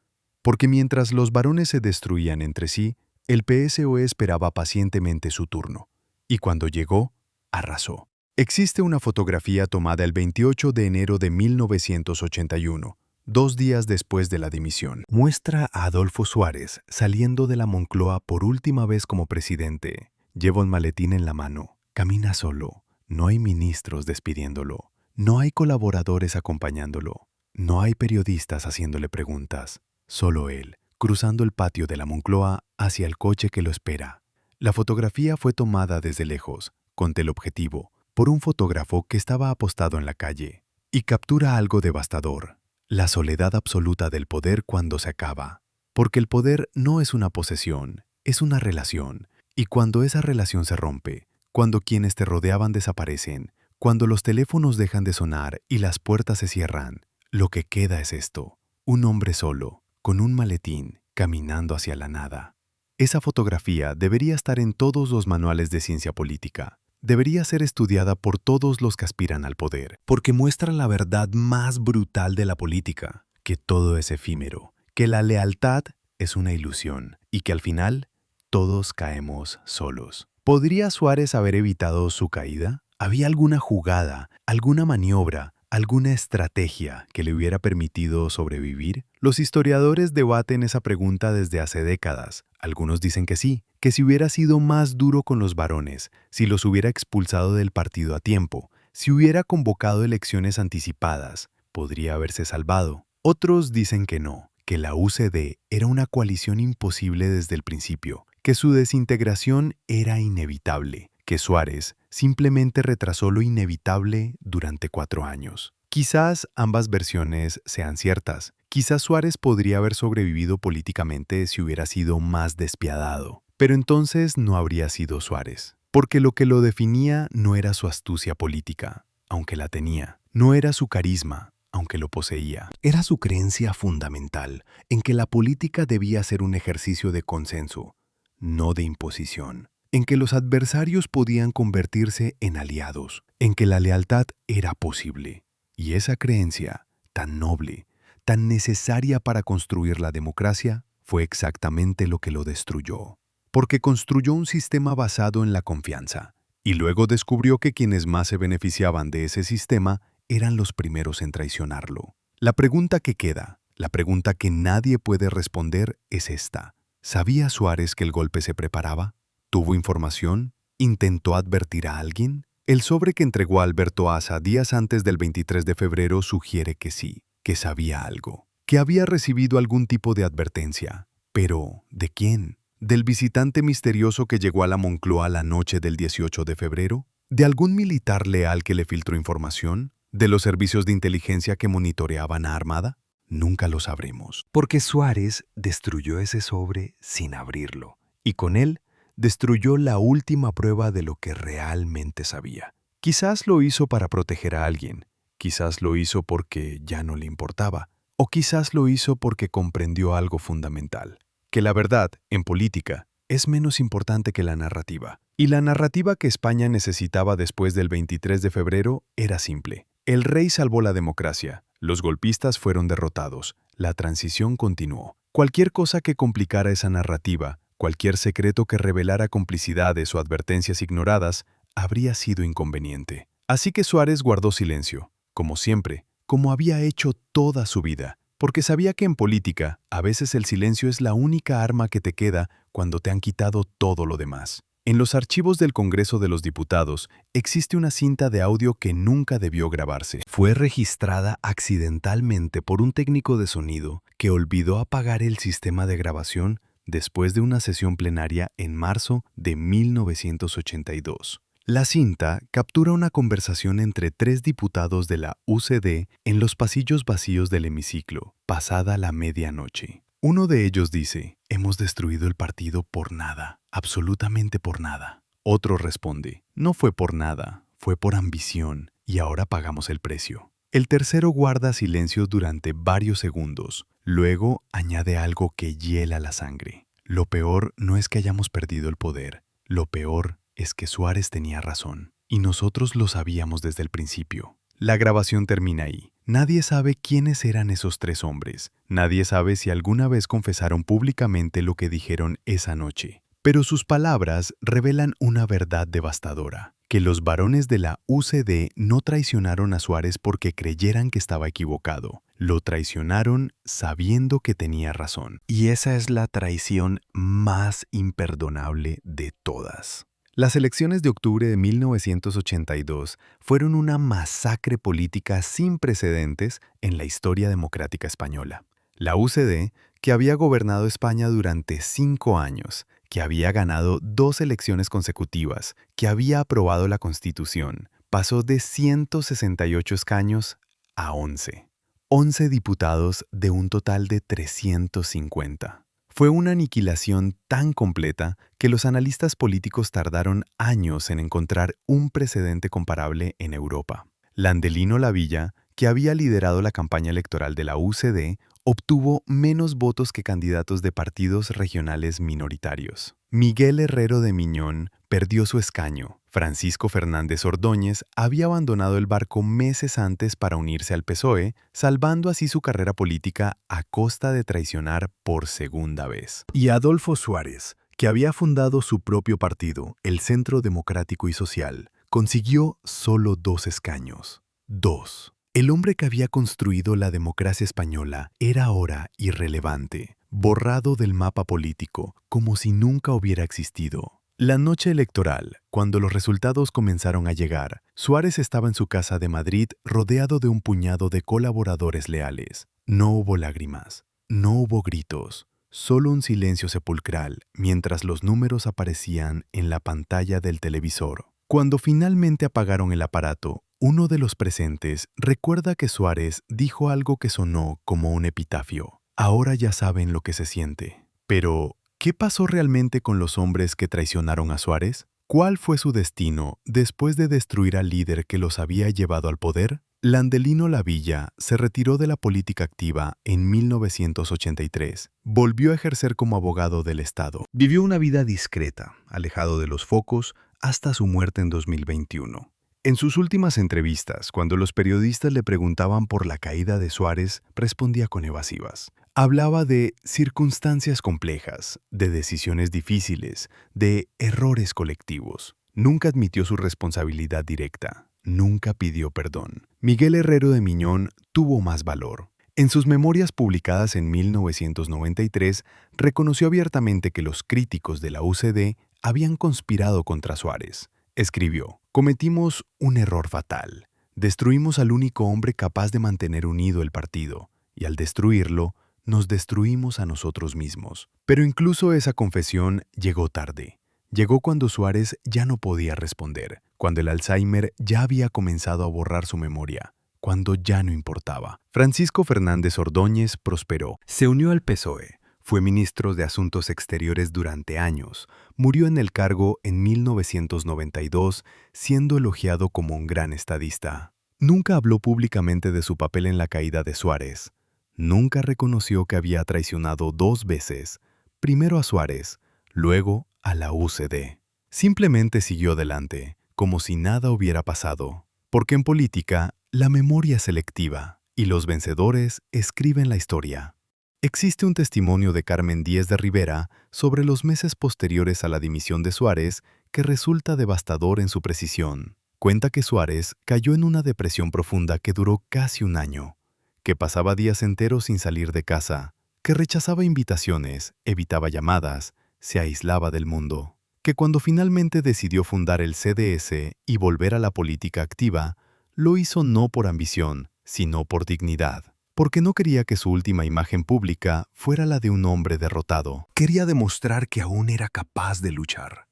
Porque mientras los varones se destruían entre sí, el PSOE esperaba pacientemente su turno. Y cuando llegó, arrasó. Existe una fotografía tomada el 28 de enero de 1981, 2 días después de la dimisión. Muestra a Adolfo Suárez saliendo de la Moncloa por última vez como presidente. Lleva un maletín en la mano, camina solo, no hay ministros despidiéndolo, no hay colaboradores acompañándolo, no hay periodistas haciéndole preguntas, solo él, cruzando el patio de la Moncloa hacia el coche que lo espera. La fotografía fue tomada desde lejos, con teleobjetivo, por un fotógrafo que estaba apostado en la calle, y captura algo devastador, la soledad absoluta del poder cuando se acaba. Porque el poder no es una posesión, es una relación, y cuando esa relación se rompe, cuando quienes te rodeaban desaparecen, cuando los teléfonos dejan de sonar y las puertas se cierran, lo que queda es esto, un hombre solo, con un maletín, caminando hacia la nada. Esa fotografía debería estar en todos los manuales de ciencia política. Debería ser estudiada por todos los que aspiran al poder, porque muestra la verdad más brutal de la política, que todo es efímero, que la lealtad es una ilusión y que al final todos caemos solos. ¿Podría Suárez haber evitado su caída? ¿Había alguna jugada, alguna maniobra, alguna estrategia que le hubiera permitido sobrevivir? Los historiadores debaten esa pregunta desde hace décadas. Algunos dicen que sí, que si hubiera sido más duro con los varones, si los hubiera expulsado del partido a tiempo, si hubiera convocado elecciones anticipadas, podría haberse salvado. Otros dicen que no, que la UCD era una coalición imposible desde el principio, que su desintegración era inevitable, que Suárez simplemente retrasó lo inevitable durante 4 años. Quizás ambas versiones sean ciertas. Quizás Suárez podría haber sobrevivido políticamente si hubiera sido más despiadado. Pero entonces no habría sido Suárez. Porque lo que lo definía no era su astucia política, aunque la tenía. No era su carisma, aunque lo poseía. Era su creencia fundamental en que la política debía ser un ejercicio de consenso, no de imposición. En que los adversarios podían convertirse en aliados. En que la lealtad era posible. Y esa creencia, tan noble, tan necesaria para construir la democracia, fue exactamente lo que lo destruyó. Porque construyó un sistema basado en la confianza, y luego descubrió que quienes más se beneficiaban de ese sistema eran los primeros en traicionarlo. La pregunta que queda, la pregunta que nadie puede responder es esta. ¿Sabía Suárez que el golpe se preparaba? ¿Tuvo información? ¿Intentó advertir a alguien? El sobre que entregó a Alberto Asa días antes del 23 de febrero sugiere que sí, que sabía algo, que había recibido algún tipo de advertencia. Pero, ¿de quién? ¿Del visitante misterioso que llegó a la Moncloa la noche del 18 de febrero? ¿De algún militar leal que le filtró información? ¿De los servicios de inteligencia que monitoreaban a Armada? Nunca lo sabremos. Porque Suárez destruyó ese sobre sin abrirlo, y con él destruyó la última prueba de lo que realmente sabía. Quizás lo hizo para proteger a alguien, Quizás lo hizo porque ya no le importaba, o quizás lo hizo porque comprendió algo fundamental, que la verdad, en política, es menos importante que la narrativa. Y la narrativa que España necesitaba después del 23 de febrero era simple. El rey salvó la democracia, los golpistas fueron derrotados, la transición continuó. Cualquier cosa que complicara esa narrativa, cualquier secreto que revelara complicidades o advertencias ignoradas, habría sido inconveniente. Así que Suárez guardó silencio, como siempre, como había hecho toda su vida, porque sabía que en política, a veces el silencio es la única arma que te queda cuando te han quitado todo lo demás. En los archivos del Congreso de los Diputados existe una cinta de audio que nunca debió grabarse. Fue registrada accidentalmente por un técnico de sonido que olvidó apagar el sistema de grabación después de una sesión plenaria en marzo de 1982. La cinta captura una conversación entre 3 diputados de la UCD en los pasillos vacíos del hemiciclo, pasada la medianoche. Uno de ellos dice: «Hemos destruido el partido por nada, absolutamente por nada». Otro responde: «No fue por nada, fue por ambición, y ahora pagamos el precio». El tercero guarda silencio durante varios segundos. Luego añade algo que hiela la sangre. «Lo peor no es que hayamos perdido el poder. Lo peor es que Suárez tenía razón, y nosotros lo sabíamos desde el principio». La grabación termina ahí. Nadie sabe quiénes eran esos 3 hombres. Nadie sabe si alguna vez confesaron públicamente lo que dijeron esa noche. Pero sus palabras revelan una verdad devastadora: que los varones de la UCD no traicionaron a Suárez porque creyeran que estaba equivocado. Lo traicionaron sabiendo que tenía razón. Y esa es la traición más imperdonable de todas. Las elecciones de octubre de 1982 fueron una masacre política sin precedentes en la historia democrática española. La UCD, que había gobernado España durante 5 años, que había ganado 2 elecciones consecutivas, que había aprobado la Constitución, pasó de 168 escaños a 11. 11 diputados de un total de 350. Fue una aniquilación tan completa que los analistas políticos tardaron años en encontrar un precedente comparable en Europa. Landelino Lavilla, que había liderado la campaña electoral de la UCD, obtuvo menos votos que candidatos de partidos regionales minoritarios. Miguel Herrero de Miñón perdió su escaño. Francisco Fernández Ordóñez había abandonado el barco meses antes para unirse al PSOE, salvando así su carrera política a costa de traicionar por segunda vez. Y Adolfo Suárez, que había fundado su propio partido, el Centro Democrático y Social, consiguió solo 2 escaños. 2. El hombre que había construido la democracia española era ahora irrelevante, borrado del mapa político, como si nunca hubiera existido. La noche electoral, cuando los resultados comenzaron a llegar, Suárez estaba en su casa de Madrid rodeado de un puñado de colaboradores leales. No hubo lágrimas, no hubo gritos, solo un silencio sepulcral mientras los números aparecían en la pantalla del televisor. Cuando finalmente apagaron el aparato, uno de los presentes recuerda que Suárez dijo algo que sonó como un epitafio. Ahora ya saben lo que se siente. Pero, ¿qué pasó realmente con los hombres que traicionaron a Suárez? ¿Cuál fue su destino después de destruir al líder que los había llevado al poder? Landelino Lavilla se retiró de la política activa en 1983. Volvió a ejercer como abogado del Estado. Vivió una vida discreta, alejado de los focos, hasta su muerte en 2021. En sus últimas entrevistas, cuando los periodistas le preguntaban por la caída de Suárez, respondía con evasivas. Hablaba de circunstancias complejas, de decisiones difíciles, de errores colectivos. Nunca admitió su responsabilidad directa. Nunca pidió perdón. Miguel Herrero de Miñón tuvo más valor. En sus memorias publicadas en 1993, reconoció abiertamente que los críticos de la UCD habían conspirado contra Suárez. Escribió: «Cometimos un error fatal. Destruimos al único hombre capaz de mantener unido el partido, y al destruirlo, nos destruimos a nosotros mismos». Pero incluso esa confesión llegó tarde. Llegó cuando Suárez ya no podía responder, cuando el Alzheimer ya había comenzado a borrar su memoria, cuando ya no importaba. Francisco Fernández Ordóñez prosperó. Se unió al PSOE. Fue ministro de Asuntos Exteriores durante años. Murió en el cargo en 1992, siendo elogiado como un gran estadista. Nunca habló públicamente de su papel en la caída de Suárez. Nunca reconoció que había traicionado 2 veces, primero a Suárez, luego a la UCD. Simplemente siguió adelante, como si nada hubiera pasado, porque en política la memoria es selectiva y los vencedores escriben la historia. Existe un testimonio de Carmen Díez de Rivera sobre los meses posteriores a la dimisión de Suárez que resulta devastador en su precisión. Cuenta que Suárez cayó en una depresión profunda que duró casi un año, que pasaba días enteros sin salir de casa, que rechazaba invitaciones, evitaba llamadas, se aislaba del mundo, que cuando finalmente decidió fundar el CDS y volver a la política activa, lo hizo no por ambición, sino por dignidad, porque no quería que su última imagen pública fuera la de un hombre derrotado. Quería demostrar que aún era capaz de luchar,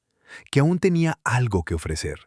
que aún tenía algo que ofrecer.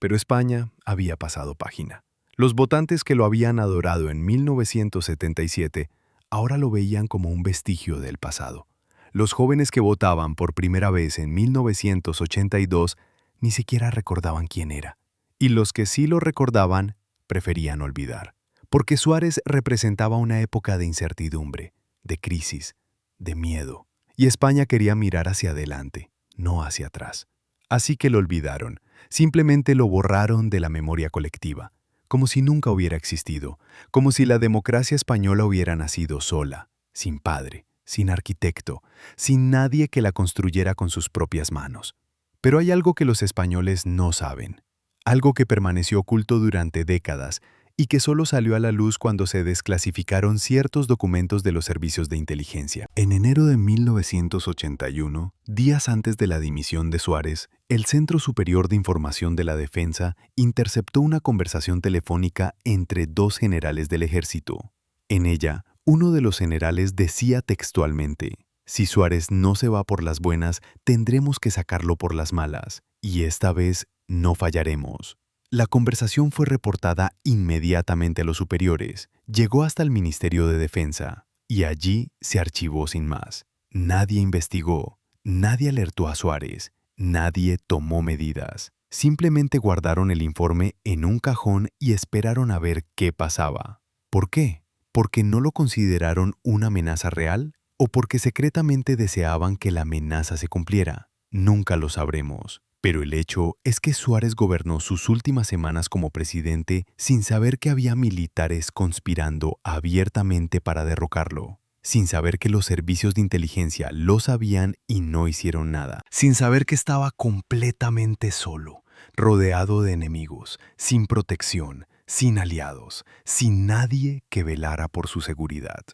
Pero España había pasado página. Los votantes que lo habían adorado en 1977 ahora lo veían como un vestigio del pasado. Los jóvenes que votaban por primera vez en 1982 ni siquiera recordaban quién era. Y los que sí lo recordaban preferían olvidar. Porque Suárez representaba una época de incertidumbre, de crisis, de miedo. Y España quería mirar hacia adelante, no hacia atrás. Así que lo olvidaron. Simplemente lo borraron de la memoria colectiva, como si nunca hubiera existido, como si la democracia española hubiera nacido sola, sin padre, sin arquitecto, sin nadie que la construyera con sus propias manos. Pero hay algo que los españoles no saben, algo que permaneció oculto durante décadas y que solo salió a la luz cuando se desclasificaron ciertos documentos de los servicios de inteligencia. En enero de 1981, días antes de la dimisión de Suárez, el Centro Superior de Información de la Defensa interceptó una conversación telefónica entre 2 generales del ejército. En ella, uno de los generales decía textualmente: «Si Suárez no se va por las buenas, tendremos que sacarlo por las malas, y esta vez no fallaremos». La conversación fue reportada inmediatamente a los superiores, llegó hasta el Ministerio de Defensa, y allí se archivó sin más. Nadie investigó, nadie alertó a Suárez, nadie tomó medidas. Simplemente guardaron el informe en un cajón y esperaron a ver qué pasaba. ¿Por qué? ¿Porque no lo consideraron una amenaza real? ¿O porque secretamente deseaban que la amenaza se cumpliera? Nunca lo sabremos. Pero el hecho es que Suárez gobernó sus últimas semanas como presidente sin saber que había militares conspirando abiertamente para derrocarlo, sin saber que los servicios de inteligencia lo sabían y no hicieron nada, Sin saber que estaba completamente solo, rodeado de enemigos, sin protección, sin aliados, sin nadie que velara por su seguridad.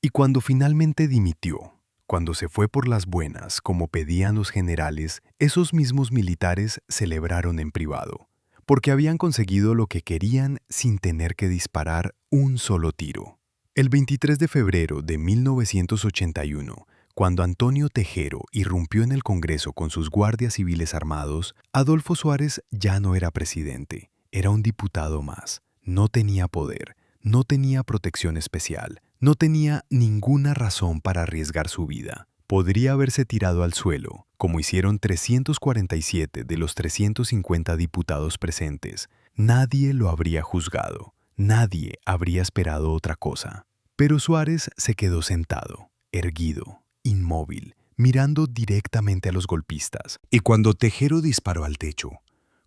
Y cuando finalmente dimitió, cuando se fue por las buenas, como pedían los generales, esos mismos militares celebraron en privado, porque habían conseguido lo que querían sin tener que disparar un solo tiro. El 23 de febrero de 1981, cuando Antonio Tejero irrumpió en el Congreso con sus guardias civiles armados, Adolfo Suárez ya no era presidente, era un diputado más. No tenía poder, no tenía protección especial, no tenía ninguna razón para arriesgar su vida. Podría haberse tirado al suelo, como hicieron 347 de los 350 diputados presentes. Nadie lo habría juzgado, nadie habría esperado otra cosa. Pero Suárez se quedó sentado, erguido, inmóvil, mirando directamente a los golpistas. Y cuando Tejero disparó al techo,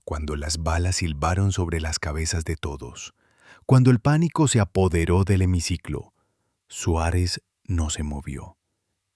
cuando las balas silbaron sobre las cabezas de todos, cuando el pánico se apoderó del hemiciclo, Suárez no se movió,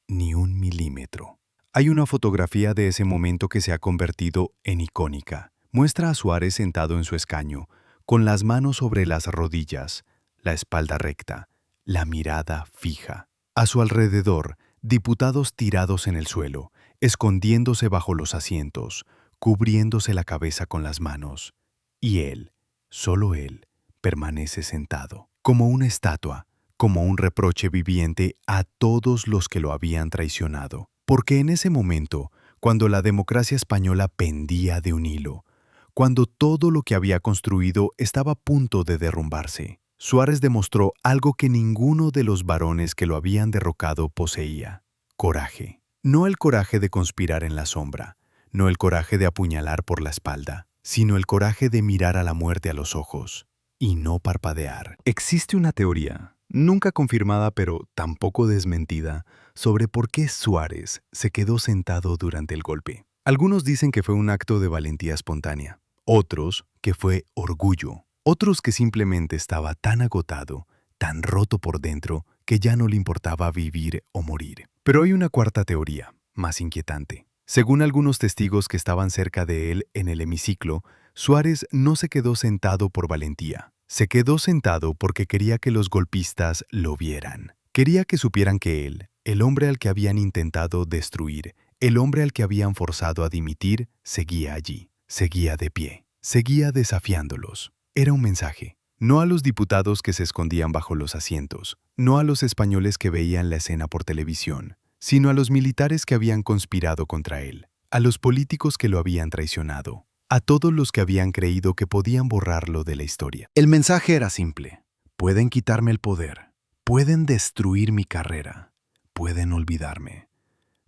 ni un milímetro. Hay una fotografía de ese momento que se ha convertido en icónica. Muestra a Suárez sentado en su escaño, con las manos sobre las rodillas, la espalda recta, la mirada fija. A su alrededor, diputados tirados en el suelo, escondiéndose bajo los asientos, cubriéndose la cabeza con las manos. Y él, solo él, permanece sentado, como una estatua, como un reproche viviente a todos los que lo habían traicionado. Porque en ese momento, cuando la democracia española pendía de un hilo, cuando todo lo que había construido estaba a punto de derrumbarse, Suárez demostró algo que ninguno de los varones que lo habían derrocado poseía: coraje. No el coraje de conspirar en la sombra, no el coraje de apuñalar por la espalda, sino el coraje de mirar a la muerte a los ojos, y no parpadear. Existe una teoría, nunca confirmada pero tampoco desmentida, sobre por qué Suárez se quedó sentado durante el golpe. Algunos dicen que fue un acto de valentía espontánea, otros que fue orgullo, otros que simplemente estaba tan agotado, tan roto por dentro, que ya no le importaba vivir o morir. Pero hay una cuarta teoría, más inquietante. Según algunos testigos que estaban cerca de él en el hemiciclo, Suárez no se quedó sentado por valentía. Se quedó sentado porque quería que los golpistas lo vieran. Quería que supieran que él, el hombre al que habían intentado destruir, el hombre al que habían forzado a dimitir, seguía allí, seguía de pie, seguía desafiándolos. Era un mensaje, no a los diputados que se escondían bajo los asientos, no a los españoles que veían la escena por televisión, sino a los militares que habían conspirado contra él, a los políticos que lo habían traicionado, a todos los que habían creído que podían borrarlo de la historia. El mensaje era simple: pueden quitarme el poder, pueden destruir mi carrera, pueden olvidarme,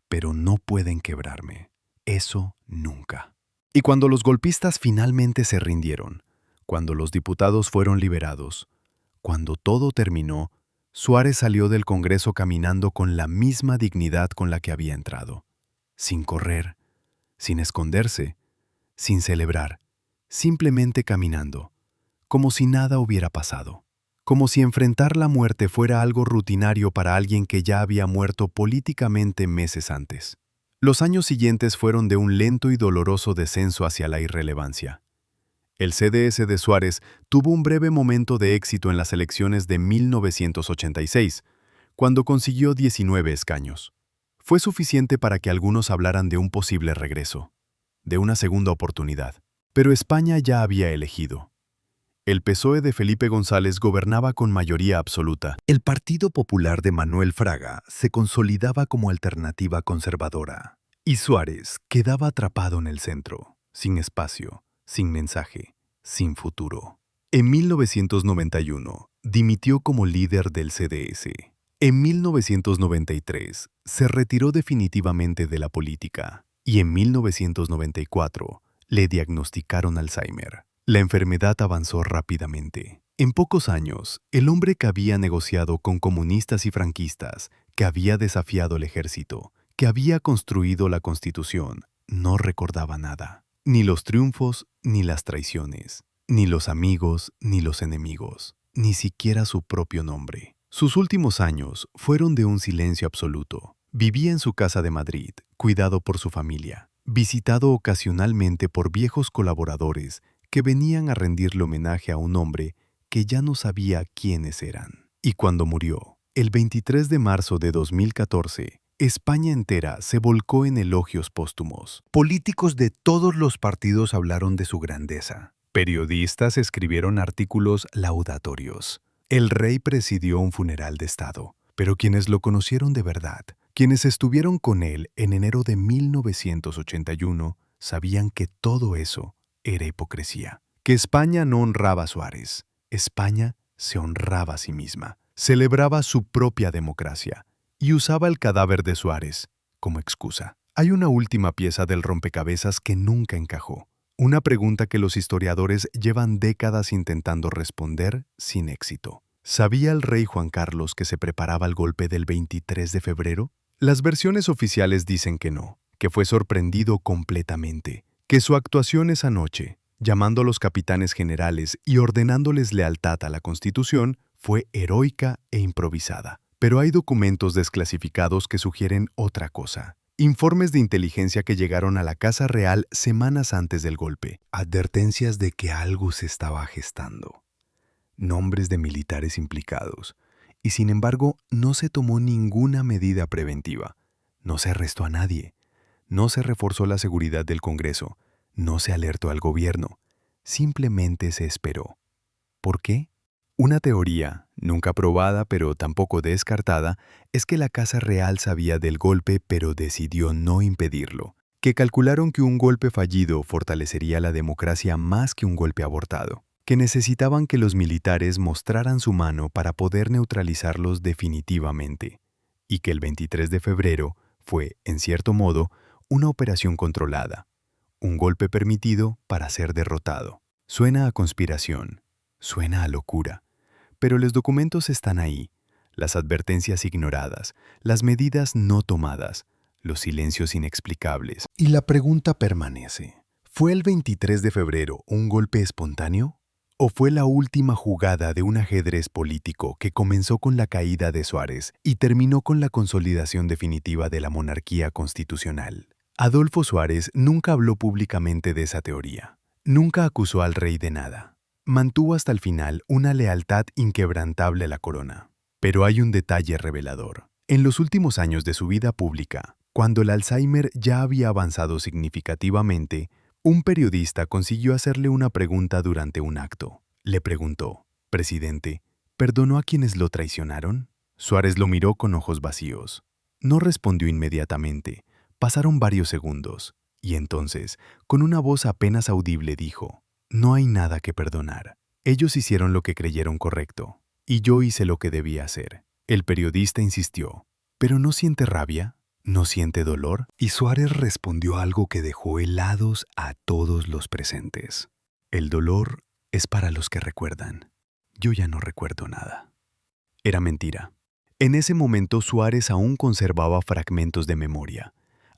pero no pueden quebrarme. Eso nunca. Y cuando los golpistas finalmente se rindieron, cuando los diputados fueron liberados, cuando todo terminó, Suárez salió del Congreso caminando con la misma dignidad con la que había entrado, sin correr, sin esconderse, sin celebrar, simplemente caminando, como si nada hubiera pasado, como si enfrentar la muerte fuera algo rutinario para alguien que ya había muerto políticamente meses antes. Los años siguientes fueron de un lento y doloroso descenso hacia la irrelevancia. El CDS de Suárez tuvo un breve momento de éxito en las elecciones de 1986, cuando consiguió 19 escaños. Fue suficiente para que algunos hablaran de un posible regreso, de una segunda oportunidad. Pero España ya había elegido. El PSOE de Felipe González gobernaba con mayoría absoluta. El Partido Popular de Manuel Fraga se consolidaba como alternativa conservadora. Y Suárez quedaba atrapado en el centro, sin espacio, sin mensaje, sin futuro. En 1991, dimitió como líder del CDS. En 1993, se retiró definitivamente de la política. Y en 1994, le diagnosticaron Alzheimer. La enfermedad avanzó rápidamente. En pocos años, el hombre que había negociado con comunistas y franquistas, que había desafiado el ejército, que había construido la Constitución, no recordaba nada. Ni los triunfos, ni las traiciones, ni los amigos, ni los enemigos, ni siquiera su propio nombre. Sus últimos años fueron de un silencio absoluto. Vivía en su casa de Madrid, cuidado por su familia, visitado ocasionalmente por viejos colaboradores que venían a rendirle homenaje a un hombre que ya no sabía quiénes eran. Y cuando murió, el 23 de marzo de 2014, España entera se volcó en elogios póstumos. Políticos de todos los partidos hablaron de su grandeza. Periodistas escribieron artículos laudatorios. El rey presidió un funeral de Estado, pero quienes lo conocieron de verdad, quienes estuvieron con él en enero de 1981, sabían que todo eso era hipocresía. Que España no honraba a Suárez. España se honraba a sí misma. Celebraba su propia democracia y usaba el cadáver de Suárez como excusa. Hay una última pieza del rompecabezas que nunca encajó. Una pregunta que los historiadores llevan décadas intentando responder sin éxito. ¿Sabía el rey Juan Carlos que se preparaba el golpe del 23 de febrero? Las versiones oficiales dicen que no, que fue sorprendido completamente, que su actuación esa noche, llamando a los capitanes generales y ordenándoles lealtad a la Constitución, fue heroica e improvisada. Pero hay documentos desclasificados que sugieren otra cosa. Informes de inteligencia que llegaron a la Casa Real semanas antes del golpe. Advertencias de que algo se estaba gestando. Nombres de militares implicados. Y sin embargo, no se tomó ninguna medida preventiva. No se arrestó a nadie. No se reforzó la seguridad del Congreso. No se alertó al gobierno. Simplemente se esperó. ¿Por qué? Una teoría, nunca probada pero tampoco descartada, es que la Casa Real sabía del golpe pero decidió no impedirlo, que calcularon que un golpe fallido fortalecería la democracia más que un golpe abortado, que necesitaban que los militares mostraran su mano para poder neutralizarlos definitivamente, y que el 23 de febrero fue, en cierto modo, una operación controlada, un golpe permitido para ser derrotado. Suena a conspiración. Suena a locura, pero los documentos están ahí, las advertencias ignoradas, las medidas no tomadas, los silencios inexplicables. Y la pregunta permanece. ¿Fue el 23 de febrero un golpe espontáneo? ¿O fue la última jugada de un ajedrez político que comenzó con la caída de Suárez y terminó con la consolidación definitiva de la monarquía constitucional? Adolfo Suárez nunca habló públicamente de esa teoría. Nunca acusó al rey de nada. Mantuvo hasta el final una lealtad inquebrantable a la corona. Pero hay un detalle revelador. En los últimos años de su vida pública, cuando el Alzheimer ya había avanzado significativamente, un periodista consiguió hacerle una pregunta durante un acto. Le preguntó: «Presidente, ¿perdonó a quienes lo traicionaron?». Suárez lo miró con ojos vacíos. No respondió inmediatamente. Pasaron varios segundos. Y entonces, con una voz apenas audible, dijo: «No hay nada que perdonar. Ellos hicieron lo que creyeron correcto. Y yo hice lo que debía hacer». El periodista insistió: «¿Pero no siente rabia? ¿No siente dolor?». Y Suárez respondió algo que dejó helados a todos los presentes. «El dolor es para los que recuerdan. Yo ya no recuerdo nada». Era mentira. En ese momento Suárez aún conservaba fragmentos de memoria.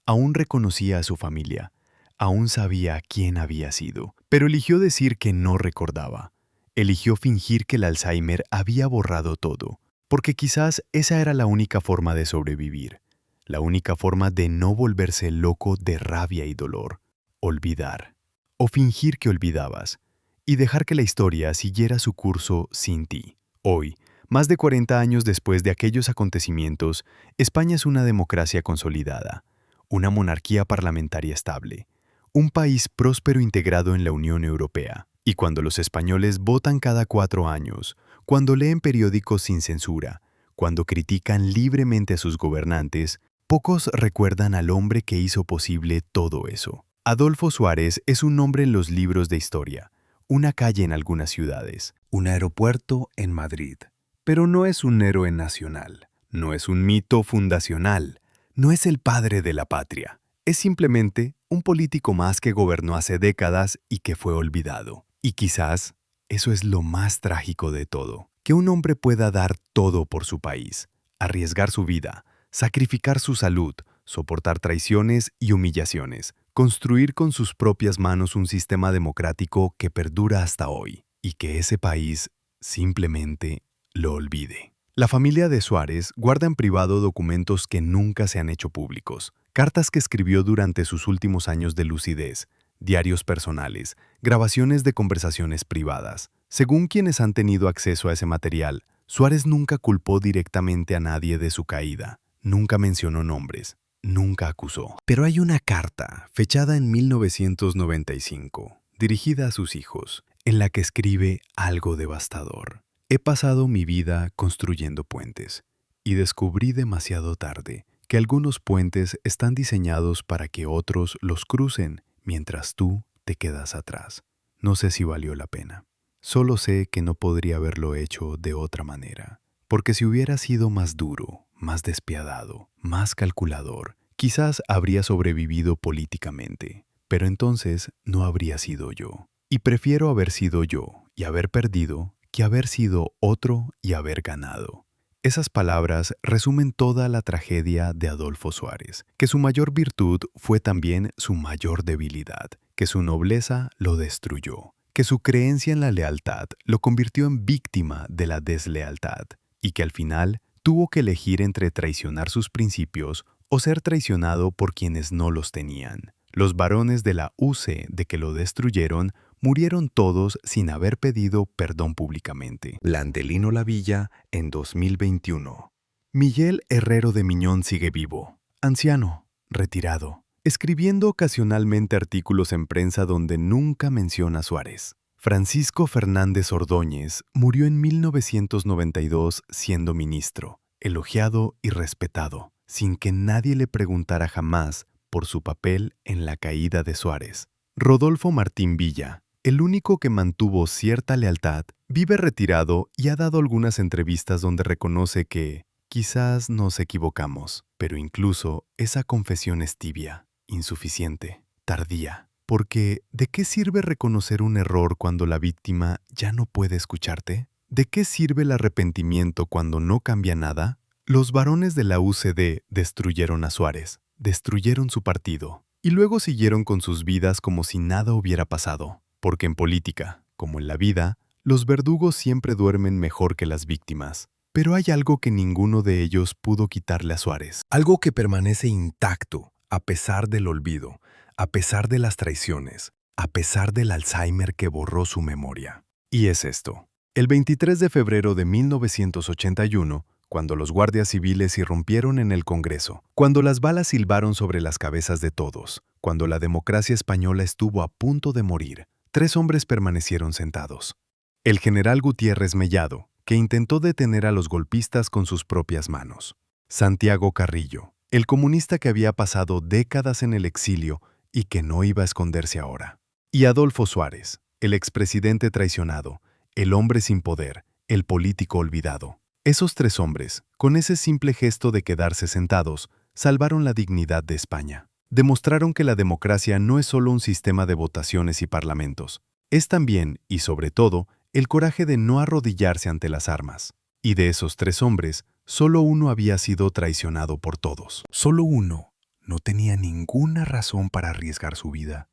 Aún reconocía a su familia. Aún sabía quién había sido. Pero eligió decir que no recordaba. Eligió fingir que el Alzheimer había borrado todo. Porque quizás esa era la única forma de sobrevivir. La única forma de no volverse loco de rabia y dolor. Olvidar. O fingir que olvidabas. Y dejar que la historia siguiera su curso sin ti. Hoy, más de 40 años después de aquellos acontecimientos, España es una democracia consolidada. Una monarquía parlamentaria estable. Un país próspero integrado en la Unión Europea. Y cuando los españoles votan cada 4 años, cuando leen periódicos sin censura, cuando critican libremente a sus gobernantes, pocos recuerdan al hombre que hizo posible todo eso. Adolfo Suárez es un nombre en los libros de historia, una calle en algunas ciudades, un aeropuerto en Madrid. Pero no es un héroe nacional, no es un mito fundacional, no es el padre de la patria. Es simplemente un político más que gobernó hace décadas y que fue olvidado. Y quizás eso es lo más trágico de todo, que un hombre pueda dar todo por su país, arriesgar su vida, sacrificar su salud, soportar traiciones y humillaciones, construir con sus propias manos un sistema democrático que perdura hasta hoy, y que ese país simplemente lo olvide. La familia de Suárez guarda en privado documentos que nunca se han hecho públicos, cartas que escribió durante sus últimos años de lucidez, diarios personales, grabaciones de conversaciones privadas. Según quienes han tenido acceso a ese material, Suárez nunca culpó directamente a nadie de su caída, nunca mencionó nombres, nunca acusó. Pero hay una carta, fechada en 1995, dirigida a sus hijos, en la que escribe algo devastador. «He pasado mi vida construyendo puentes, y descubrí demasiado tarde que algunos puentes están diseñados para que otros los crucen mientras tú te quedas atrás. No sé si valió la pena. Solo sé que no podría haberlo hecho de otra manera, porque si hubiera sido más duro, más despiadado, más calculador, quizás habría sobrevivido políticamente, pero entonces no habría sido yo. Y prefiero haber sido yo y haber perdido que haber sido otro y haber ganado». Esas palabras resumen toda la tragedia de Adolfo Suárez, que su mayor virtud fue también su mayor debilidad, que su nobleza lo destruyó, que su creencia en la lealtad lo convirtió en víctima de la deslealtad, y que al final tuvo que elegir entre traicionar sus principios o ser traicionado por quienes no los tenían. Los varones de la UCE de que lo destruyeron murieron todos sin haber pedido perdón públicamente. Landelino Lavilla en 2021. Miguel Herrero de Miñón sigue vivo, anciano, retirado, escribiendo ocasionalmente artículos en prensa donde nunca menciona a Suárez. Francisco Fernández Ordóñez murió en 1992 siendo ministro, elogiado y respetado, sin que nadie le preguntara jamás por su papel en la caída de Suárez. Rodolfo Martín Villa, el único que mantuvo cierta lealtad, vive retirado y ha dado algunas entrevistas donde reconoce que quizás nos equivocamos, pero incluso esa confesión es tibia, insuficiente, tardía. Porque, ¿de qué sirve reconocer un error cuando la víctima ya no puede escucharte? ¿De qué sirve el arrepentimiento cuando no cambia nada? Los varones de la UCD destruyeron a Suárez, destruyeron su partido, y luego siguieron con sus vidas como si nada hubiera pasado. Porque en política, como en la vida, los verdugos siempre duermen mejor que las víctimas. Pero hay algo que ninguno de ellos pudo quitarle a Suárez. Algo que permanece intacto a pesar del olvido, a pesar de las traiciones, a pesar del Alzheimer que borró su memoria. Y es esto. El 23 de febrero de 1981, cuando los guardias civiles irrumpieron en el Congreso, cuando las balas silbaron sobre las cabezas de todos, cuando la democracia española estuvo a punto de morir, 3 hombres permanecieron sentados. El general Gutiérrez Mellado, que intentó detener a los golpistas con sus propias manos. Santiago Carrillo, el comunista que había pasado décadas en el exilio y que no iba a esconderse ahora. Y Adolfo Suárez, el expresidente traicionado, el hombre sin poder, el político olvidado. Esos 3 hombres, con ese simple gesto de quedarse sentados, salvaron la dignidad de España. Demostraron que la democracia no es solo un sistema de votaciones y parlamentos. Es también, y sobre todo, el coraje de no arrodillarse ante las armas. Y de esos 3 hombres, solo uno había sido traicionado por todos. Solo uno no tenía ninguna razón para arriesgar su vida.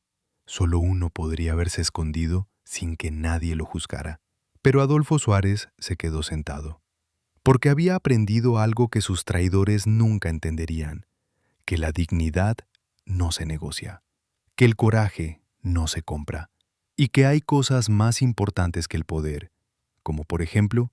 Solo uno podría haberse escondido sin que nadie lo juzgara. Pero Adolfo Suárez se quedó sentado, porque había aprendido algo que sus traidores nunca entenderían, que la dignidad no se negocia, que el coraje no se compra, y que hay cosas más importantes que el poder, como por ejemplo,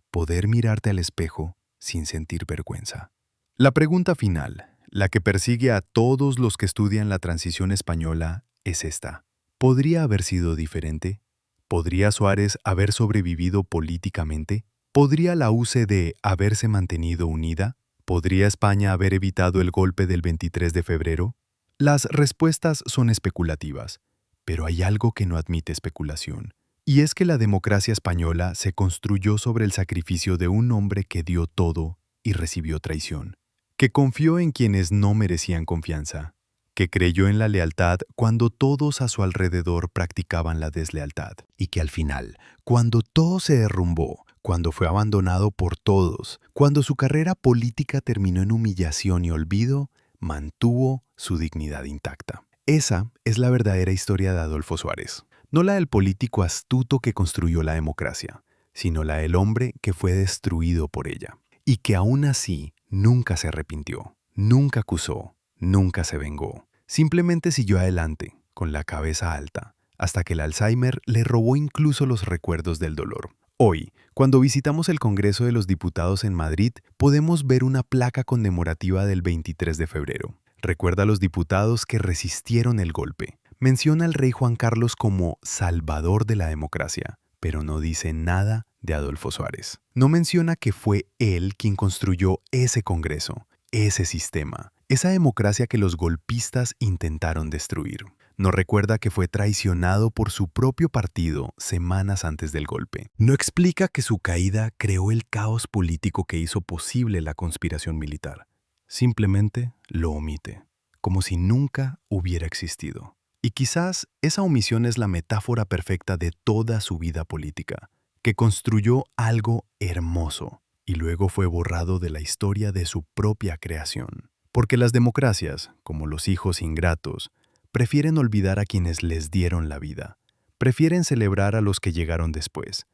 poder mirarte al espejo sin sentir vergüenza. La pregunta final, la que persigue a todos los que estudian la transición española, es esta. ¿Podría haber sido diferente? ¿Podría Suárez haber sobrevivido políticamente? ¿Podría la UCD haberse mantenido unida? ¿Podría España haber evitado el golpe del 23 de febrero? Las respuestas son especulativas, pero hay algo que no admite especulación. Y es que la democracia española se construyó sobre el sacrificio de un hombre que dio todo y recibió traición, que confió en quienes no merecían confianza, que creyó en la lealtad cuando todos a su alrededor practicaban la deslealtad, y que al final, cuando todo se derrumbó, cuando fue abandonado por todos, cuando su carrera política terminó en humillación y olvido, mantuvo su dignidad intacta. Esa es la verdadera historia de Adolfo Suárez. No la del político astuto que construyó la democracia, sino la del hombre que fue destruido por ella, y que aún así nunca se arrepintió, nunca acusó, nunca se vengó. Simplemente siguió adelante, con la cabeza alta, hasta que el Alzheimer le robó incluso los recuerdos del dolor. Hoy, cuando visitamos el Congreso de los Diputados en Madrid, podemos ver una placa conmemorativa del 23 de febrero. Recuerda a los diputados que resistieron el golpe. Menciona al rey Juan Carlos como salvador de la democracia, pero no dice nada de Adolfo Suárez. No menciona que fue él quien construyó ese Congreso, ese sistema, esa democracia que los golpistas intentaron destruir. No recuerda que fue traicionado por su propio partido semanas antes del golpe. No explica que su caída creó el caos político que hizo posible la conspiración militar. Simplemente lo omite, como si nunca hubiera existido. Y quizás esa omisión es la metáfora perfecta de toda su vida política, que construyó algo hermoso y luego fue borrado de la historia de su propia creación. Porque las democracias, como los hijos ingratos, prefieren olvidar a quienes les dieron la vida, prefieren celebrar a los que llegaron después,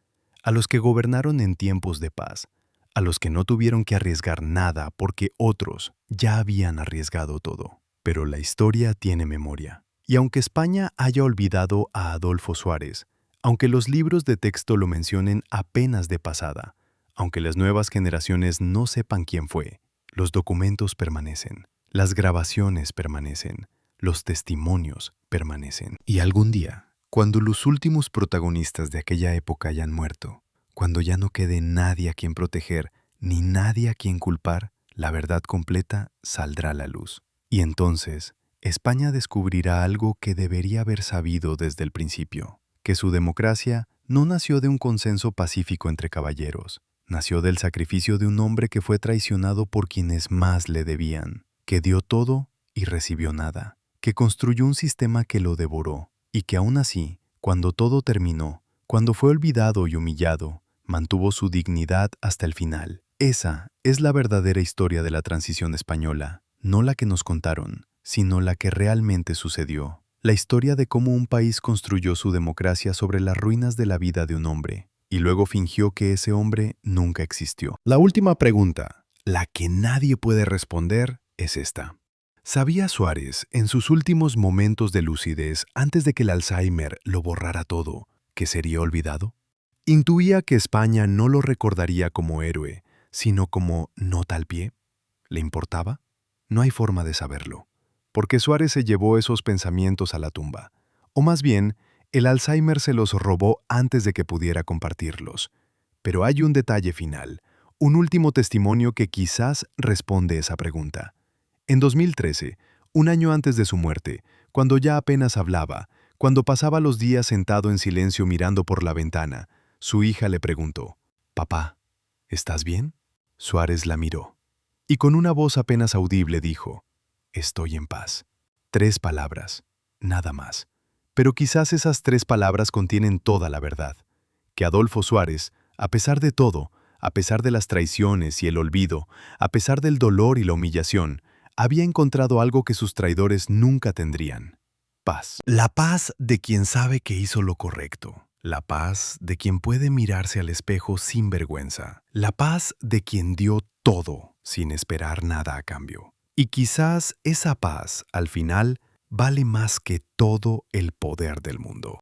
a los que gobernaron en tiempos de paz, a los que no tuvieron que arriesgar nada porque otros ya habían arriesgado todo. Pero la historia tiene memoria. Y aunque España haya olvidado a Adolfo Suárez, aunque los libros de texto lo mencionen apenas de pasada, aunque las nuevas generaciones no sepan quién fue, los documentos permanecen, las grabaciones permanecen, los testimonios permanecen. Y algún día, cuando los últimos protagonistas de aquella época hayan muerto, cuando ya no quede nadie a quien proteger, ni nadie a quien culpar, la verdad completa saldrá a la luz. Y entonces, España descubrirá algo que debería haber sabido desde el principio, que su democracia no nació de un consenso pacífico entre caballeros, nació del sacrificio de un hombre que fue traicionado por quienes más le debían, que dio todo y recibió nada, que construyó un sistema que lo devoró y que aún así, cuando todo terminó, cuando fue olvidado y humillado, mantuvo su dignidad hasta el final. Esa es la verdadera historia de la transición española, no la que nos contaron, sino la que realmente sucedió. La historia de cómo un país construyó su democracia sobre las ruinas de la vida de un hombre, y luego fingió que ese hombre nunca existió. La última pregunta, la que nadie puede responder, es esta. ¿Sabía Suárez, en sus últimos momentos de lucidez, antes de que el Alzheimer lo borrara todo, que sería olvidado? ¿Intuía que España no lo recordaría como héroe, sino como nota al pie? ¿Le importaba? No hay forma de saberlo, porque Suárez se llevó esos pensamientos a la tumba. O más bien, el Alzheimer se los robó antes de que pudiera compartirlos. Pero hay un detalle final, un último testimonio que quizás responde esa pregunta. En 2013, un año antes de su muerte, cuando ya apenas hablaba, cuando pasaba los días sentado en silencio mirando por la ventana, su hija le preguntó, «Papá, ¿estás bien?» Suárez la miró, y con una voz apenas audible dijo, «Estoy en paz». 3 palabras, nada más. Pero quizás esas 3 palabras contienen toda la verdad. Que Adolfo Suárez, a pesar de todo, a pesar de las traiciones y el olvido, a pesar del dolor y la humillación, había encontrado algo que sus traidores nunca tendrían. Paz. La paz de quien sabe que hizo lo correcto. La paz de quien puede mirarse al espejo sin vergüenza. La paz de quien dio todo sin esperar nada a cambio. Y quizás esa paz, al final, vale más que todo el poder del mundo.